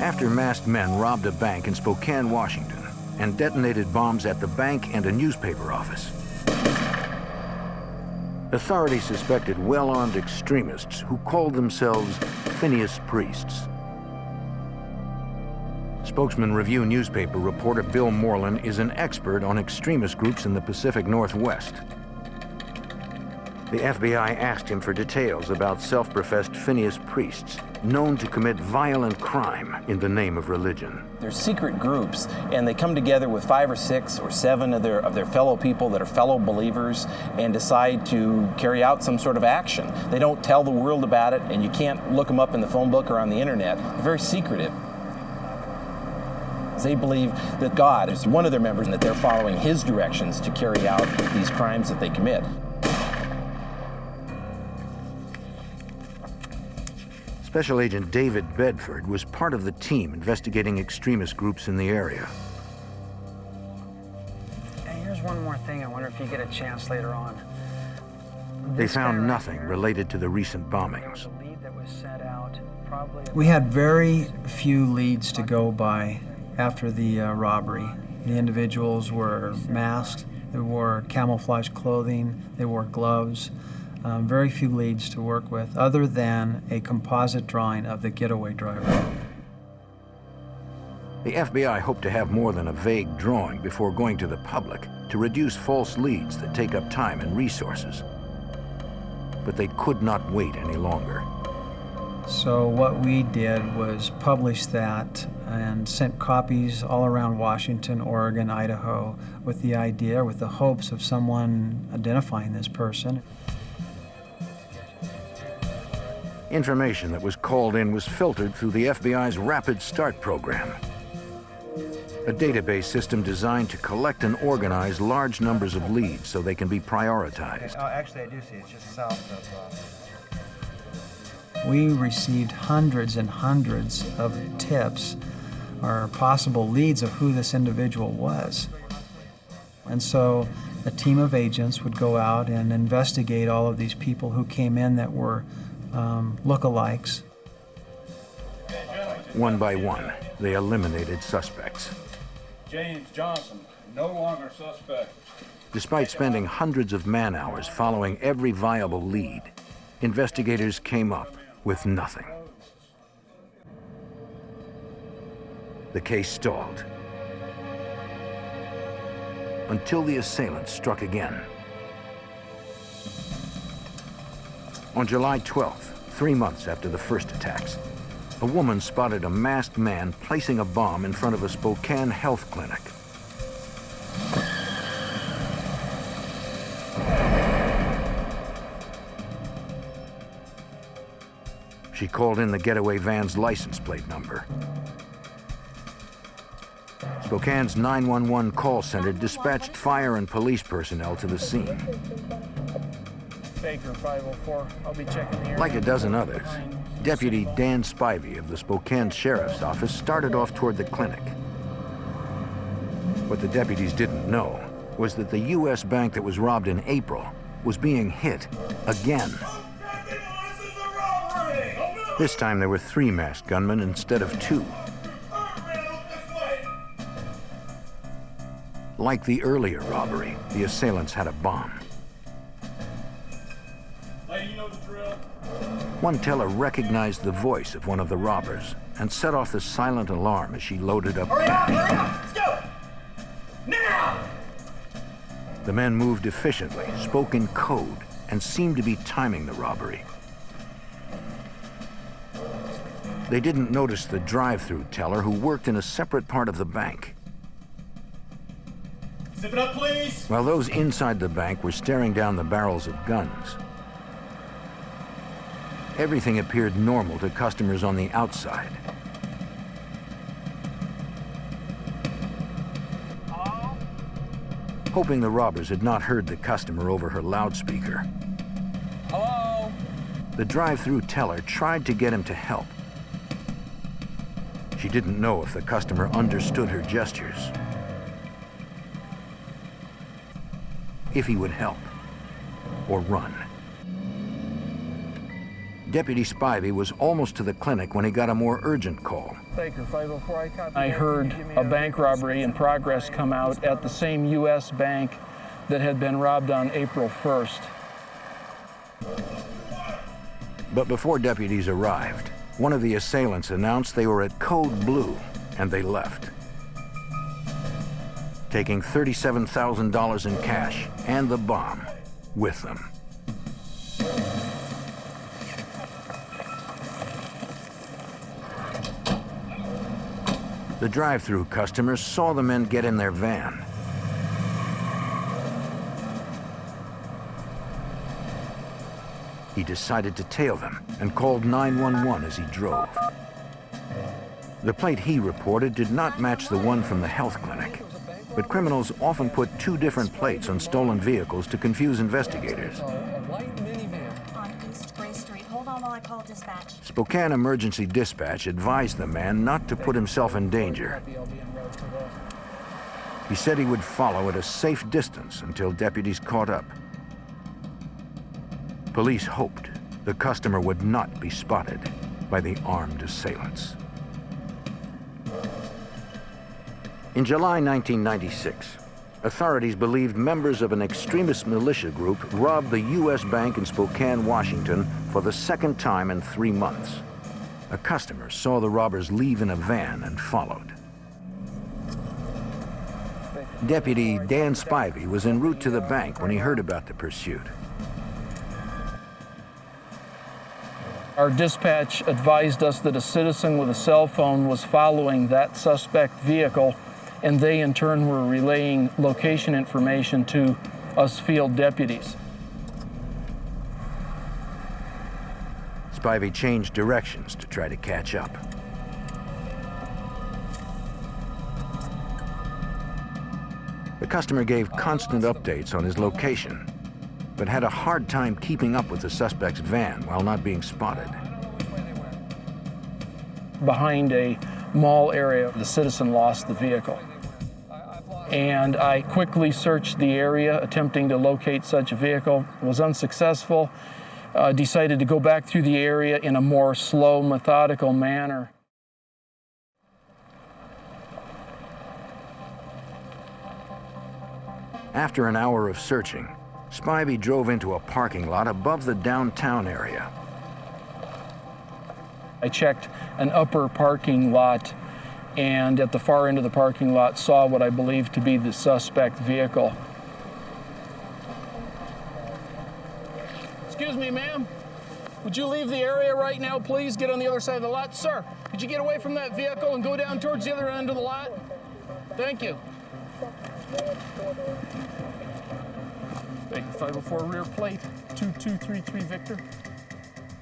After masked men robbed a bank in Spokane, Washington, and detonated bombs at the bank and a newspaper office, authorities suspected well-armed extremists who called themselves Phineas Priests. Spokesman Review newspaper reporter Bill Moreland is an expert on extremist groups in the Pacific Northwest. The FBI asked him for details about self-professed Phineas Priests, known to commit violent crime in the name of religion. They're secret groups, and they come together with 5 or 6 or 7 of their fellow people that are fellow believers and decide to carry out some sort of action. They don't tell the world about it, and you can't look them up in the phone book or on the internet. They're very secretive. They believe that God is one of their members and that they're following his directions to carry out these crimes that they commit. Special Agent David Bedford was part of the team investigating extremist groups in the area. Hey, here's one more thing. I wonder if you get a chance later on. They found nothing related to the recent bombings. We had very few leads to go by after the robbery. The individuals were masked, they wore camouflage clothing, they wore gloves. Very few leads to work with, other than a composite drawing of the getaway driver. The FBI hoped to have more than a vague drawing before going to the public to reduce false leads that take up time and resources. But they could not wait any longer. So what we did was publish that and sent copies all around Washington, Oregon, Idaho, with the idea, with the hopes of someone identifying this person. Information that was called in was filtered through the FBI's Rapid Start program, a database system designed to collect and organize large numbers of leads so they can be prioritized. Actually, I do see it's just south of... We received hundreds and hundreds of tips or possible leads of who this individual was. And so a team of agents would go out and investigate all of these people who came in that were lookalikes. One by one, they eliminated suspects. James Johnson, no longer suspect. Despite spending hundreds of man-hours following every viable lead, investigators came up with nothing. The case stalled until the assailants struck again. On July 12th, 3 months after the first attacks, a woman spotted a masked man placing a bomb in front of a Spokane health clinic. She called in the getaway van's license plate number. Spokane's 911 call center dispatched fire and police personnel to the scene. Baker 504. I'll be checking the area. Like a dozen others, Deputy Dan Spivey of the Spokane Sheriff's Office started off toward the clinic. What the deputies didn't know was that the U.S. bank that was robbed in April was being hit again. This time there were 3 masked gunmen instead of 2. Like the earlier robbery, the assailants had a bomb. Lady, you know the drill. One teller recognized the voice of one of the robbers. and set off the silent alarm as she loaded up. Hurry up! Hurry up! Let's go! Now! The men moved efficiently, spoke in code, and seemed to be timing the robbery. They didn't notice the drive-through teller who worked in a separate part of the bank. Zip it up, please! While those inside the bank were staring down the barrels of guns, everything appeared normal to customers on the outside. Hello? Hoping the robbers had not heard the customer over her loudspeaker, Hello? the drive-through teller tried to get him to help. She didn't know if the customer understood her gestures, if he would help or run. Deputy Spivey was almost to the clinic when he got a more urgent call. Baker, 504, I heard a bank robbery in progress come out at the same U.S. bank that had been robbed on April 1st. But before deputies arrived, one of the assailants announced they were at Code Blue, and they left, taking $37,000 in cash and the bomb with them. The drive-through customers saw the men get in their van. He decided to tail them and called 911 as he drove. The plate he reported did not match the one from the health clinic, but criminals often put two different plates on stolen vehicles to confuse investigators. Hold on while I call dispatch. Spokane Emergency Dispatch advised the man not to put himself in danger. He said he would follow at a safe distance until deputies caught up. Police hoped the customer would not be spotted by the armed assailants. In July 1996, authorities believed members of an extremist militia group robbed the U.S. Bank in Spokane, Washington for the second time in 3 months. A customer saw the robbers leave in a van and followed. Deputy Dan Spivey was en route to the bank when he heard about the pursuit. Our dispatch advised us that a citizen with a cell phone was following that suspect vehicle, and they in turn were relaying location information to us field deputies. Spivey changed directions to try to catch up. The customer gave constant updates on his location, but had a hard time keeping up with the suspect's van while not being spotted. Behind a mall area, the citizen lost the vehicle. And I quickly searched the area, attempting to locate such a vehicle. Was unsuccessful. Decided to go back through the area in a more slow, methodical manner. After an hour of searching, Spivey drove into a parking lot above the downtown area. I checked an upper parking lot, and at the far end of the parking lot saw what I believed to be the suspect vehicle. Excuse me, ma'am. Would you leave the area right now, please? Get on the other side of the lot. Sir, could you get away from that vehicle and go down towards the other end of the lot? Thank you. Baker 504 rear plate, 2233 Victor.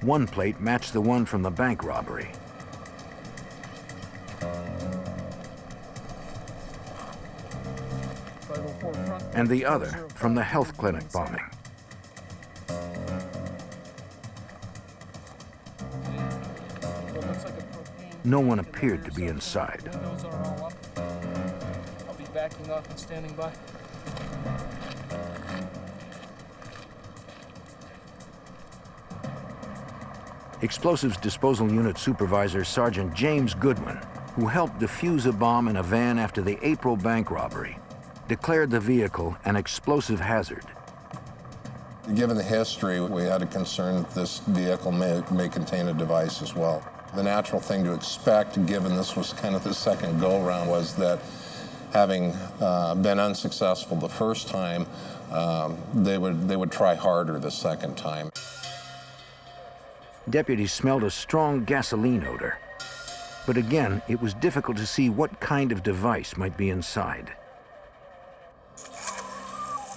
One plate matched the one from the bank robbery. And the other from the health clinic bombing. No one appeared to be inside. I'll be backing off and standing by. Explosives Disposal Unit Supervisor Sergeant James Goodwin, who helped defuse a bomb in a van after the April bank robbery, declared the vehicle an explosive hazard. Given the history, we had a concern that this vehicle may contain a device as well. The natural thing to expect, given this was kind of the second go-around, was that having been unsuccessful the first time, they would try harder the second time. Deputies smelled a strong gasoline odor. But again, it was difficult to see what kind of device might be inside.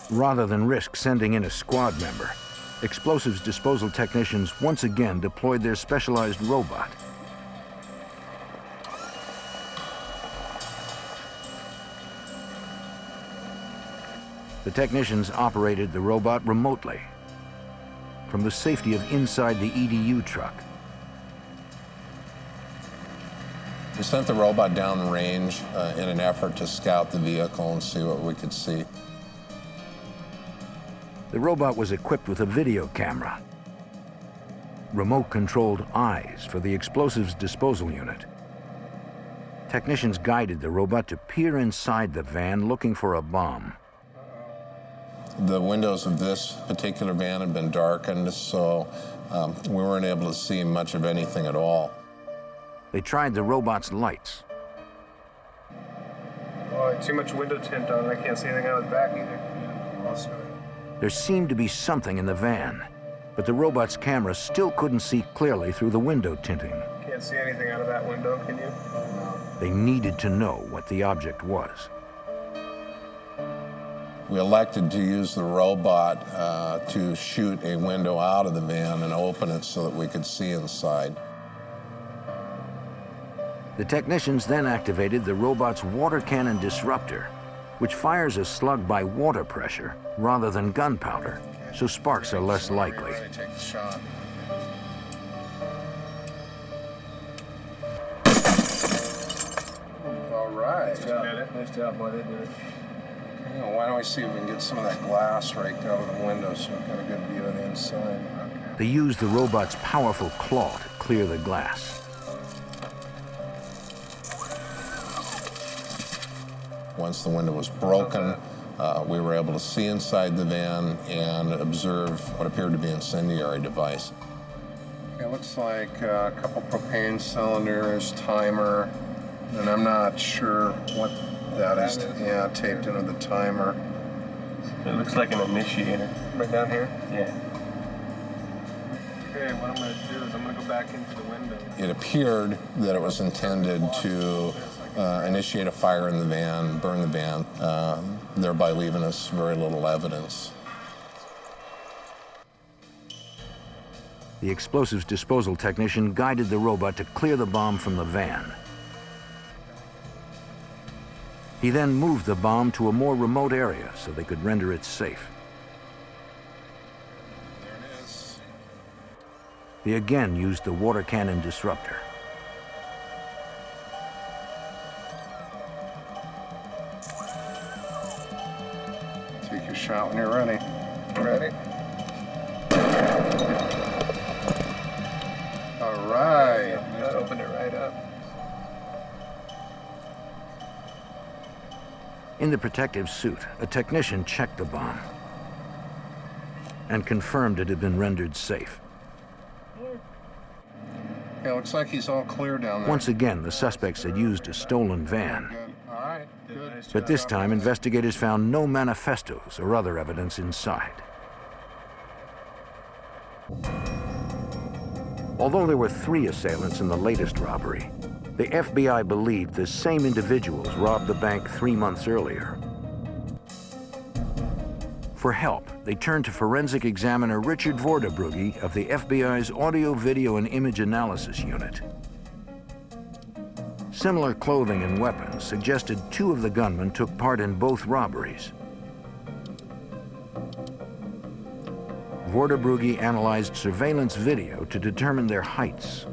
Rather than risk sending in a squad member, explosives disposal technicians once again deployed their specialized robot. The technicians operated the robot remotely from the safety of inside the EDU truck. We sent the robot downrange in an effort to scout the vehicle and see what we could see. The robot was equipped with a video camera, remote-controlled eyes for the explosives disposal unit. Technicians guided the robot to peer inside the van looking for a bomb. The windows of this particular van had been darkened, so we weren't able to see much of anything at all. They tried the robot's lights. Oh, too much window tint on. I can't see anything out of the back either. There seemed to be something in the van, but the robot's camera still couldn't see clearly through the window tinting. Can't see anything out of that window, can you? They needed to know what the object was. We elected to use the robot to shoot a window out of the van and open it so that we could see inside. The technicians then activated the robot's water cannon disruptor, which fires a slug by water pressure rather than gunpowder, so sparks are less likely. Take the shot. All right. Nice job, boy. They did it. Why don't we see if we can get some of that glass raked out of the window so we've got a good view of the inside. They used the robot's powerful claw to clear the glass. Once the window was broken, we were able to see inside the van and observe what appeared to be an incendiary device. It looks like a couple propane cylinders, timer, and I'm not sure what that is. Yeah, taped into the timer. It looks like an initiator. Right down here? Yeah. Okay, what I'm going to do is I'm going to go back into the window. It appeared that it was intended to initiate a fire in the van, burn the van, thereby leaving us very little evidence. The explosives disposal technician guided the robot to clear the bomb from the van. He then moved the bomb to a more remote area so they could render it safe. There it is. They again used the water cannon disruptor. Take your shot when you're ready. Ready? All right. Just open it right up. In the protective suit, a technician checked the bomb and confirmed it had been rendered safe. Yeah, looks like he's all clear down there. Once again, the suspects had used a stolen van. Good. All right, good. But this time, investigators found no manifestos or other evidence inside. Although there were 3 assailants in the latest robbery, the FBI believed the same individuals robbed the bank 3 months earlier. For help, they turned to forensic examiner Richard Vorderbrugge of the FBI's Audio, Video, and Image Analysis Unit. Similar clothing and weapons suggested 2 of the gunmen took part in both robberies. Vorderbrugge analyzed surveillance video to determine their heights.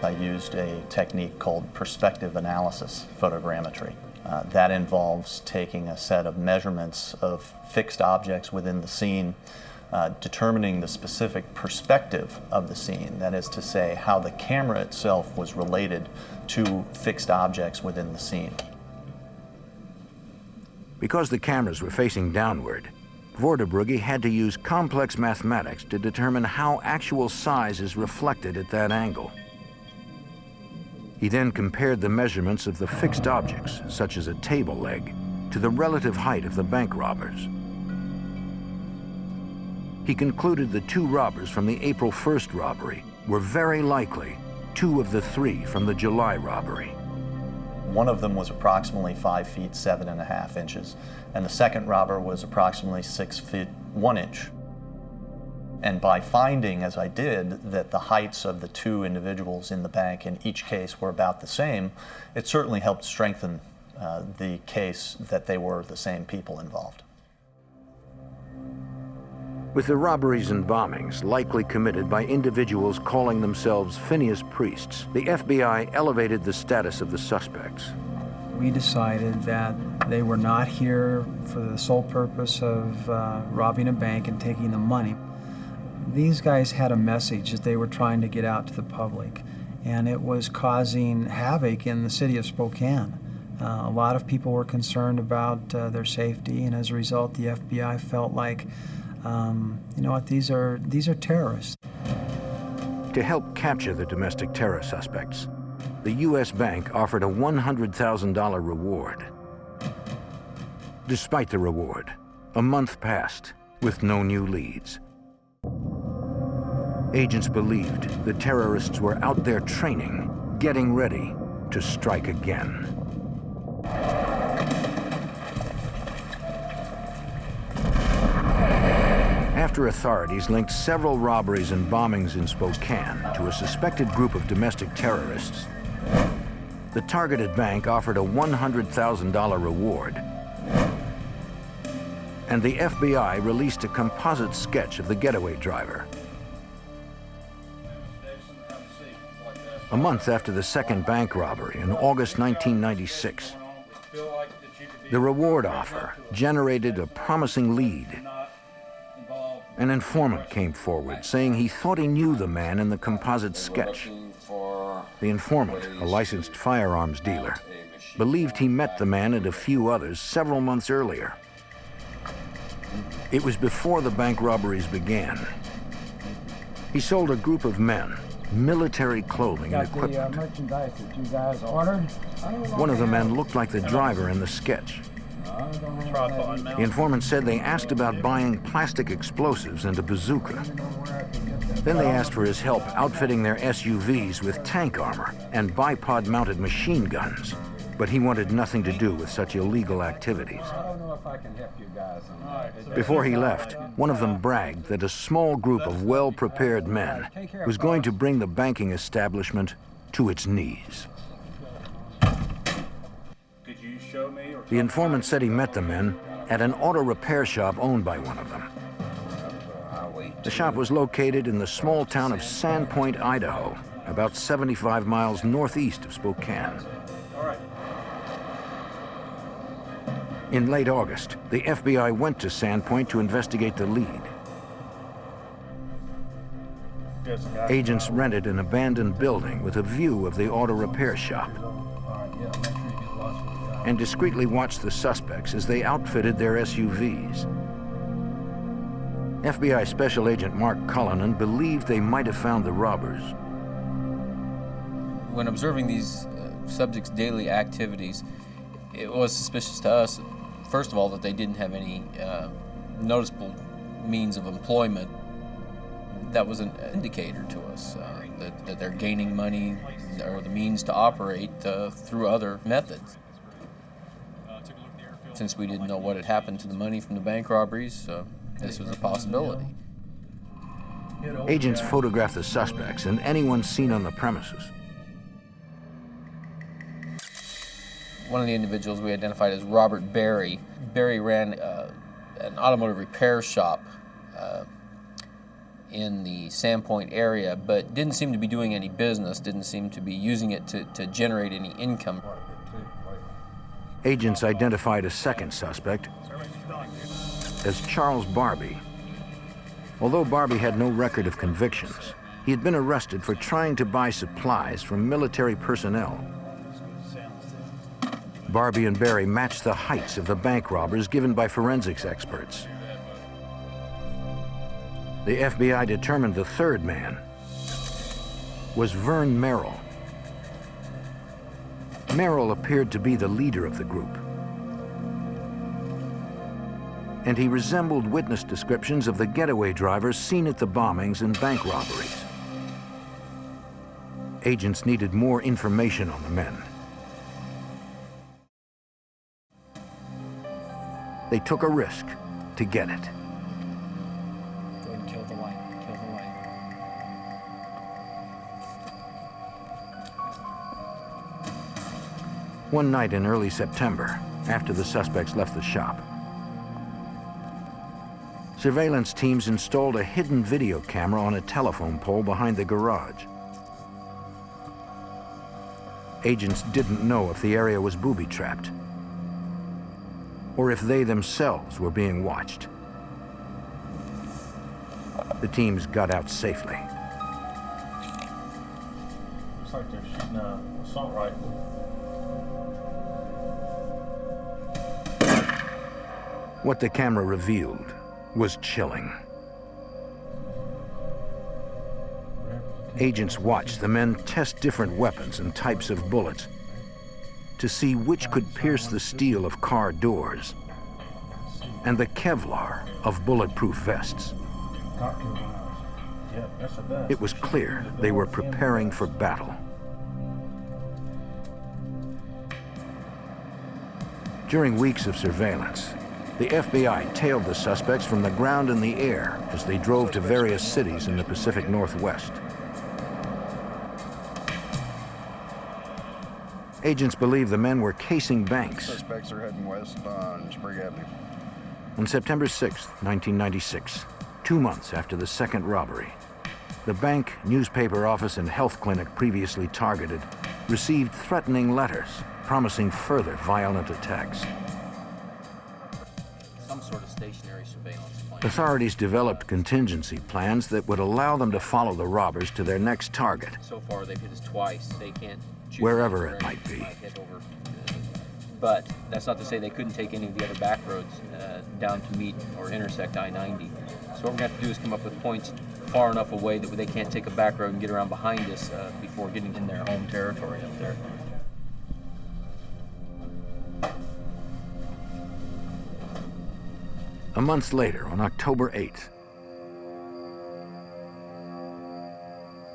I used a technique called perspective analysis photogrammetry. That involves taking a set of measurements of fixed objects within the scene, determining the specific perspective of the scene, that is to say, how the camera itself was related to fixed objects within the scene. Because the cameras were facing downward, Vorderbrugge had to use complex mathematics to determine how actual size is reflected at that angle. He then compared the measurements of the fixed objects, such as a table leg, to the relative height of the bank robbers. He concluded the 2 robbers from the April 1st robbery were very likely 2 of the 3 from the July robbery. One of them was approximately 5 feet 7.5 inches, and the second robber was approximately 6 feet 1 inch. And by finding, as I did, that the heights of the 2 individuals in the bank in each case were about the same, it certainly helped strengthen the case that they were the same people involved. With the robberies and bombings likely committed by individuals calling themselves Phineas priests, the FBI elevated the status of the suspects. We decided that they were not here for the sole purpose of robbing a bank and taking the money. These guys had a message that they were trying to get out to the public, and it was causing havoc in the city of Spokane. A lot of people were concerned about their safety, and as a result, the FBI felt like, you know what, these are terrorists. To help capture the domestic terror suspects, the U.S. Bank offered a $100,000 reward. Despite the reward, a month passed with no new leads. Agents believed the terrorists were out there training, getting ready to strike again. After authorities linked several robberies and bombings in Spokane to a suspected group of domestic terrorists, the targeted bank offered a $100,000 reward, and the FBI released a composite sketch of the getaway driver. A month after the second bank robbery in August 1996, the reward offer generated a promising lead. An informant came forward saying he thought he knew the man in the composite sketch. The informant, a licensed firearms dealer, believed he met the man and a few others several months earlier. It was before the bank robberies began. He sold a group of men military clothing and equipment. The merchandise that you guys ordered. One of the men looked like the driver in the sketch. The informant said they asked about buying plastic explosives and a bazooka. Then they asked for his help outfitting their SUVs with tank armor and bipod-mounted machine guns. But he wanted nothing to do with such illegal activities. I don't know if I can help you guys on that. Before he left, one of them bragged that a small group of well-prepared men was going to bring the banking establishment to its knees. Could you show me? The informant said he met the men at an auto repair shop owned by one of them. The shop was located in the small town of Sandpoint, Idaho, about 75 miles northeast of Spokane. In late August, the FBI went to Sandpoint to investigate the lead. Agents rented an abandoned building with a view of the auto repair shop and discreetly watched the suspects as they outfitted their SUVs. FBI Special Agent Mark Cullinan believed they might have found the robbers. When observing these subjects' daily activities, it was suspicious to us, first of all, that they didn't have any noticeable means of employment. That was an indicator to us that they're gaining money or the means to operate through other methods. Since we didn't know what had happened to the money from the bank robberies, this was a possibility. Agents photographed the suspects and anyone seen on the premises. One of the individuals we identified as Robert Berry. Berry ran an automotive repair shop in the Sandpoint area, but didn't seem to be doing any business, didn't seem to be using it to generate any income. Agents identified a second suspect as Charles Barbie. Although Barbie had no record of convictions, he had been arrested for trying to buy supplies from military personnel. Barbie and Berry matched the heights of the bank robbers given by forensics experts. The FBI determined the third man was Vern Merrill. Merrill appeared to be the leader of the group, and he resembled witness descriptions of the getaway drivers seen at the bombings and bank robberies. Agents needed more information on the men. They took a risk to get it. Go ahead and kill the light. Kill the light. One night in early September, after the suspects left the shop, surveillance teams installed a hidden video camera on a telephone pole behind the garage. Agents didn't know if the area was booby-trapped or if they themselves were being watched. The teams got out safely. Looks like they're shooting an assault rifle. What the camera revealed was chilling. Agents watched the men test different weapons and types of bullets to see which could pierce the steel of car doors and the Kevlar of bulletproof vests. It was clear they were preparing for battle. During weeks of surveillance, the FBI tailed the suspects from the ground and the air as they drove to various cities in the Pacific Northwest. Agents believe the men were casing banks. Suspects are heading west on Sprague Avenue. On September 6, 1996, 2 months after the second robbery, the bank, newspaper office, and health clinic previously targeted received threatening letters promising further violent attacks. Some sort of stationary surveillance plan. Authorities developed contingency plans that would allow them to follow the robbers to their next target, So far, they've hit us twice. They can't choose wherever where it might be. head over. But that's not to say they couldn't take any of the other back roads down to meet or intersect I-90. So what we're going to have to do is come up with points far enough away that they can't take a back road and get around behind us before getting in their home territory up there. A month later, on October 8th,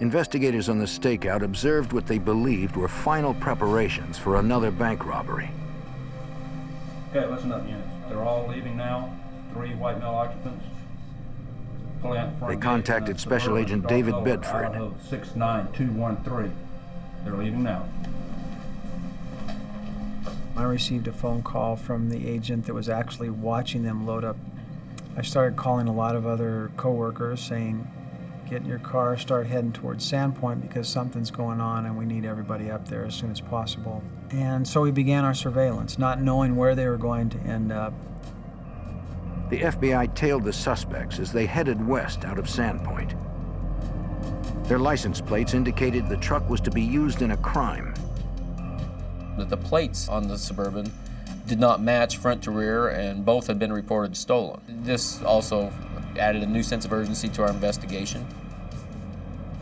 investigators on the stakeout observed what they believed were final preparations for another bank robbery. Okay, listen up, units. They're all leaving now. 3 white male occupants. They contacted Special Agent David Bedford. 69213. They're leaving now. I received a phone call from the agent that was actually watching them load up. I started calling a lot of other coworkers saying, get in your car, start heading towards Sandpoint because something's going on and we need everybody up there as soon as possible. And so we began our surveillance, not knowing where they were going to end up. The FBI tailed the suspects as they headed west out of Sandpoint. Their license plates indicated the truck was to be used in a crime. The plates on the Suburban did not match front to rear, and both had been reported stolen. This also added a new sense of urgency to our investigation.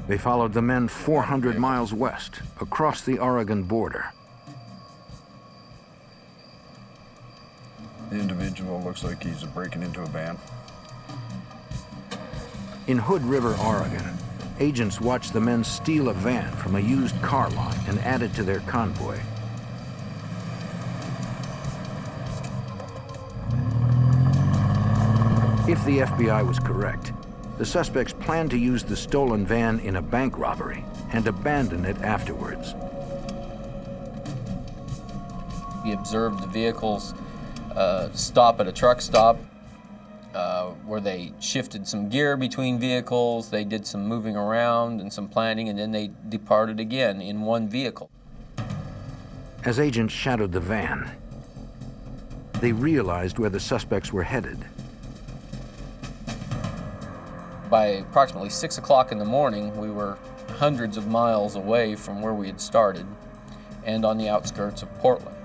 They followed the men 400 miles west, across the Oregon border. The individual looks like he's breaking into a van. In Hood River, Oregon, agents watched the men steal a van from a used car lot and add it to their convoy. If the FBI was correct, the suspects planned to use the stolen van in a bank robbery and abandon it afterwards. We observed the vehicles stop at a truck stop where they shifted some gear between vehicles, they did some moving around and some planning, and then they departed again in one vehicle. As agents shadowed the van, they realized where the suspects were headed. By approximately 6 o'clock in the morning, we were hundreds of miles away from where we had started and on the outskirts of Portland.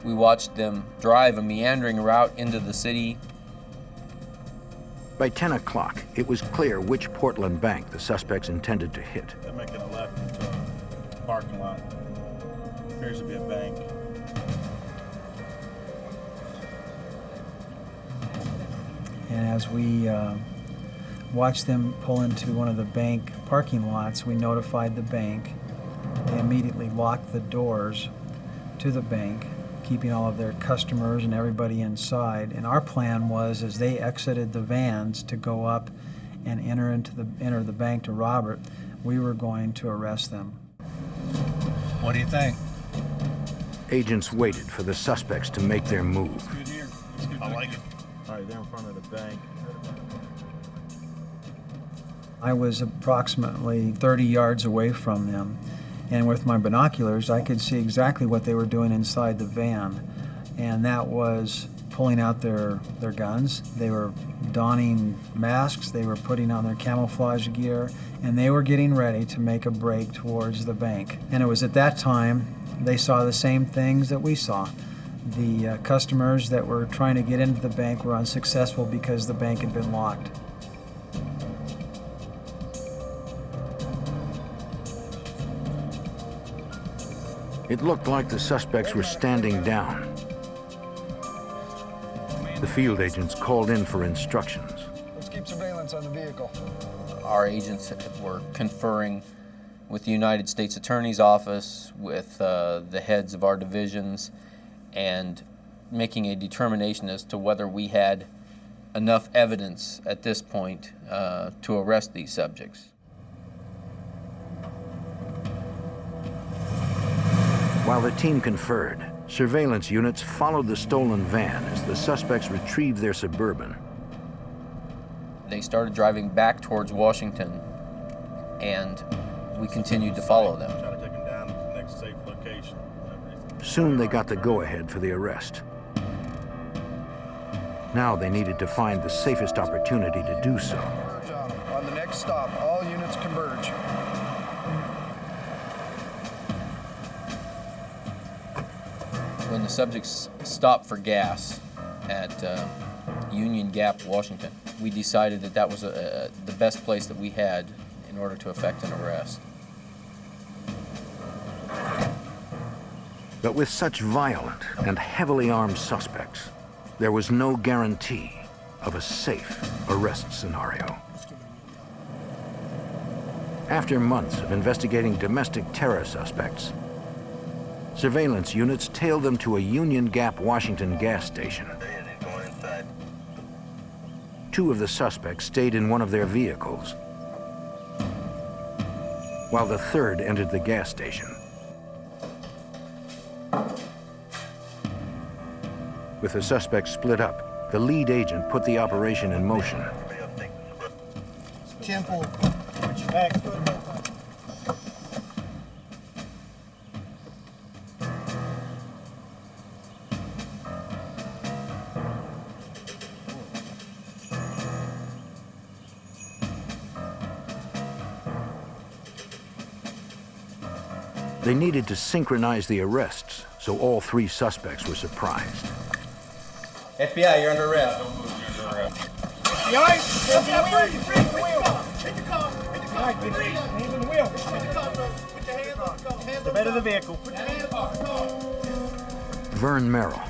We watched them drive a meandering route into the city. By 10 o'clock, it was clear which Portland bank the suspects intended to hit. They're making a left into a parking lot. Appears to be a bank. And as we watched them pull into one of the bank parking lots, we notified the bank. They immediately locked the doors to the bank, keeping all of their customers and everybody inside. And our plan was, as they exited the vans to go up and enter the bank to rob it, we were going to arrest them. What do you think? Agents waited for the suspects to make their move. Good here. I like it. All right, they're in front of the bank. I was approximately 30 yards away from them, and with my binoculars I could see exactly what they were doing inside the van, and that was pulling out their guns. They were donning masks, they were putting on their camouflage gear, and they were getting ready to make a break towards the bank. And it was at that time they saw the same things that we saw. The customers that were trying to get into the bank were unsuccessful because the bank had been locked. It looked like the suspects were standing down. The field agents called in for instructions. Let's keep surveillance on the vehicle. Our agents were conferring with the United States Attorney's Office, with the heads of our divisions, and making a determination as to whether we had enough evidence at this point to arrest these subjects. While the team conferred, surveillance units followed the stolen van as the suspects retrieved their Suburban. They started driving back towards Washington, and we continued to follow them. Try to take them down to the next safe location. Soon they got the go-ahead for the arrest. Now they needed to find the safest opportunity to do so. On the next stop, all units converge. When the subjects stopped for gas at Union Gap, Washington, we decided that that was the best place that we had in order to effect an arrest. But with such violent and heavily armed suspects, there was no guarantee of a safe arrest scenario. After months of investigating domestic terror suspects, surveillance units tailed them to a Union Gap, Washington gas station. Two of the suspects stayed in one of their vehicles, while the third entered the gas station. With the suspects split up, the lead agent put the operation in motion. Temple. Back. They needed to synchronize the arrests, so all three suspects were surprised. FBI, you're under arrest. FBI, freeze the wheel. Hit the car. Hands on the wheel. Hit the car, bro. Put your hands on the car. The bed of the vehicle. Put your hands on the car. Vern Merrill,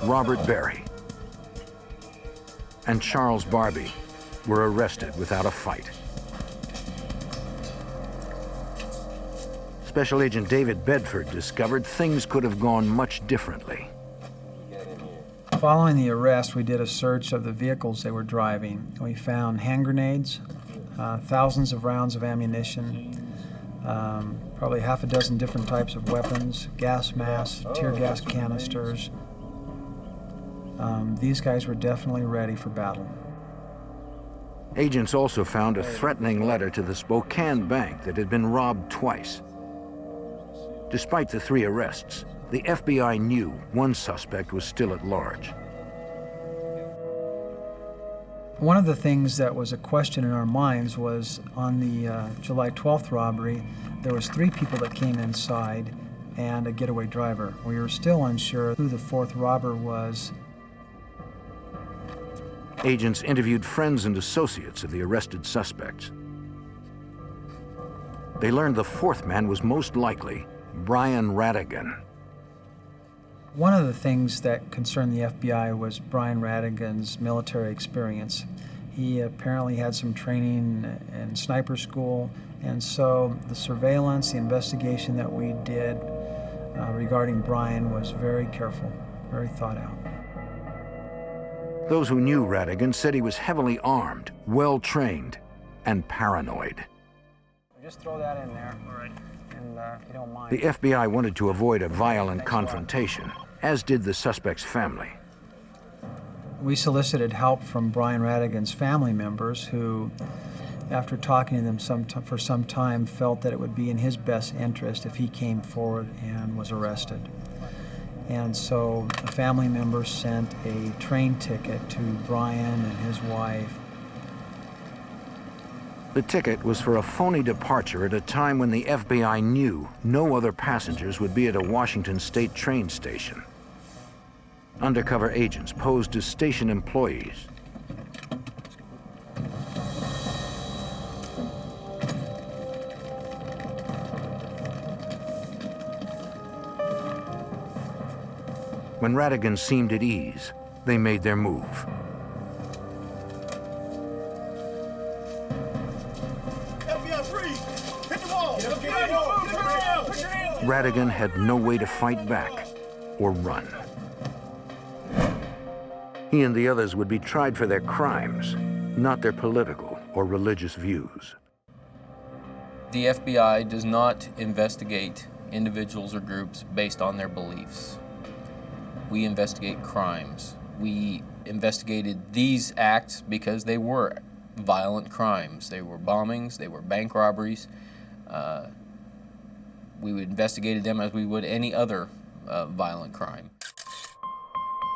Robert Berry, and Charles Barbie were arrested without a fight. Special Agent David Bedford discovered things could have gone much differently. Following the arrest, we did a search of the vehicles they were driving. We found hand grenades, thousands of rounds of ammunition, probably half a dozen different types of weapons, gas masks, tear gas canisters. These guys were definitely ready for battle. Agents also found a threatening letter to the Spokane bank that had been robbed twice. Despite the three arrests, the FBI knew one suspect was still at large. One of the things that was a question in our minds was on the July 12th robbery, there was 3 people that came inside and a getaway driver. We were still unsure who the 4th robber was. Agents interviewed friends and associates of the arrested suspects. They learned the fourth man was most likely Brian Radigan. One of the things that concerned the FBI was Brian Radigan's military experience. He apparently had some training in sniper school, and so the surveillance, the investigation that we did regarding Brian was very careful, very thought out. Those who knew Radigan said he was heavily armed, well-trained, and paranoid. Just throw that in there, and if you don't mind. The FBI wanted to avoid a violent confrontation, as did the suspect's family. We solicited help from Brian Radigan's family members who, after talking to them for some time, felt that it would be in his best interest if he came forward and was arrested. And so the family members sent a train ticket to Brian and his wife. The ticket was for a phony departure at a time when the FBI knew no other passengers would be at a Washington state train station. Undercover agents posed as station employees. When Radigan seemed at ease, they made their move. Radigan had no way to fight back or run. He and the others would be tried for their crimes, not their political or religious views. The FBI does not investigate individuals or groups based on their beliefs. We investigate crimes. We investigated these acts because they were violent crimes. They were bombings, they were bank robberies. We investigated them as we would any other violent crime.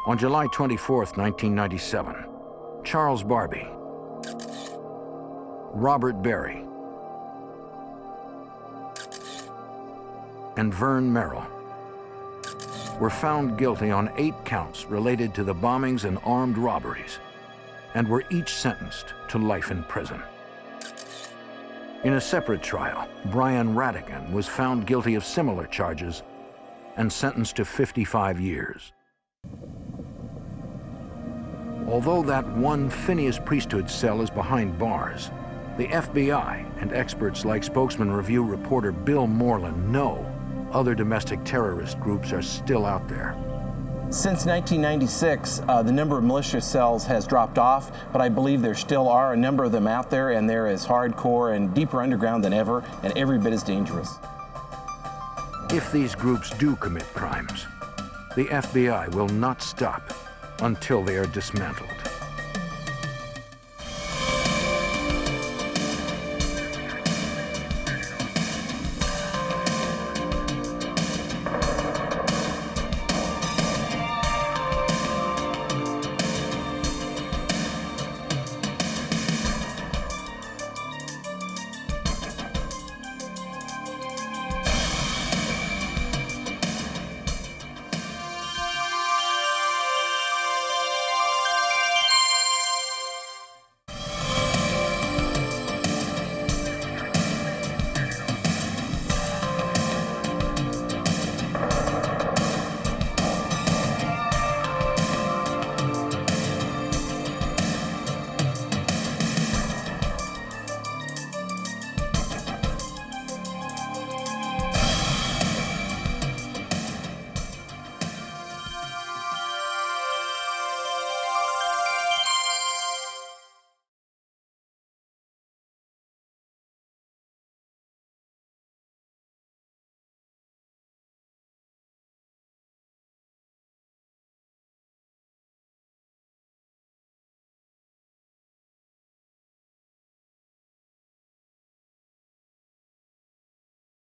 On July 24th, 1997, Charles Barbie, Robert Berry, and Vern Merrill were found guilty on 8 counts related to the bombings and armed robberies, and were each sentenced to life in prison. In a separate trial, Brian Radigan was found guilty of similar charges and sentenced to 55 years. Although that one Phineas priesthood cell is behind bars, the FBI and experts like Spokesman Review reporter Bill Moreland know other domestic terrorist groups are still out there. Since 1996, the number of militia cells has dropped off, but I believe there still are a number of them out there, and they're as hardcore and deeper underground than ever, and every bit as dangerous. If these groups do commit crimes, the FBI will not stop until they are dismantled.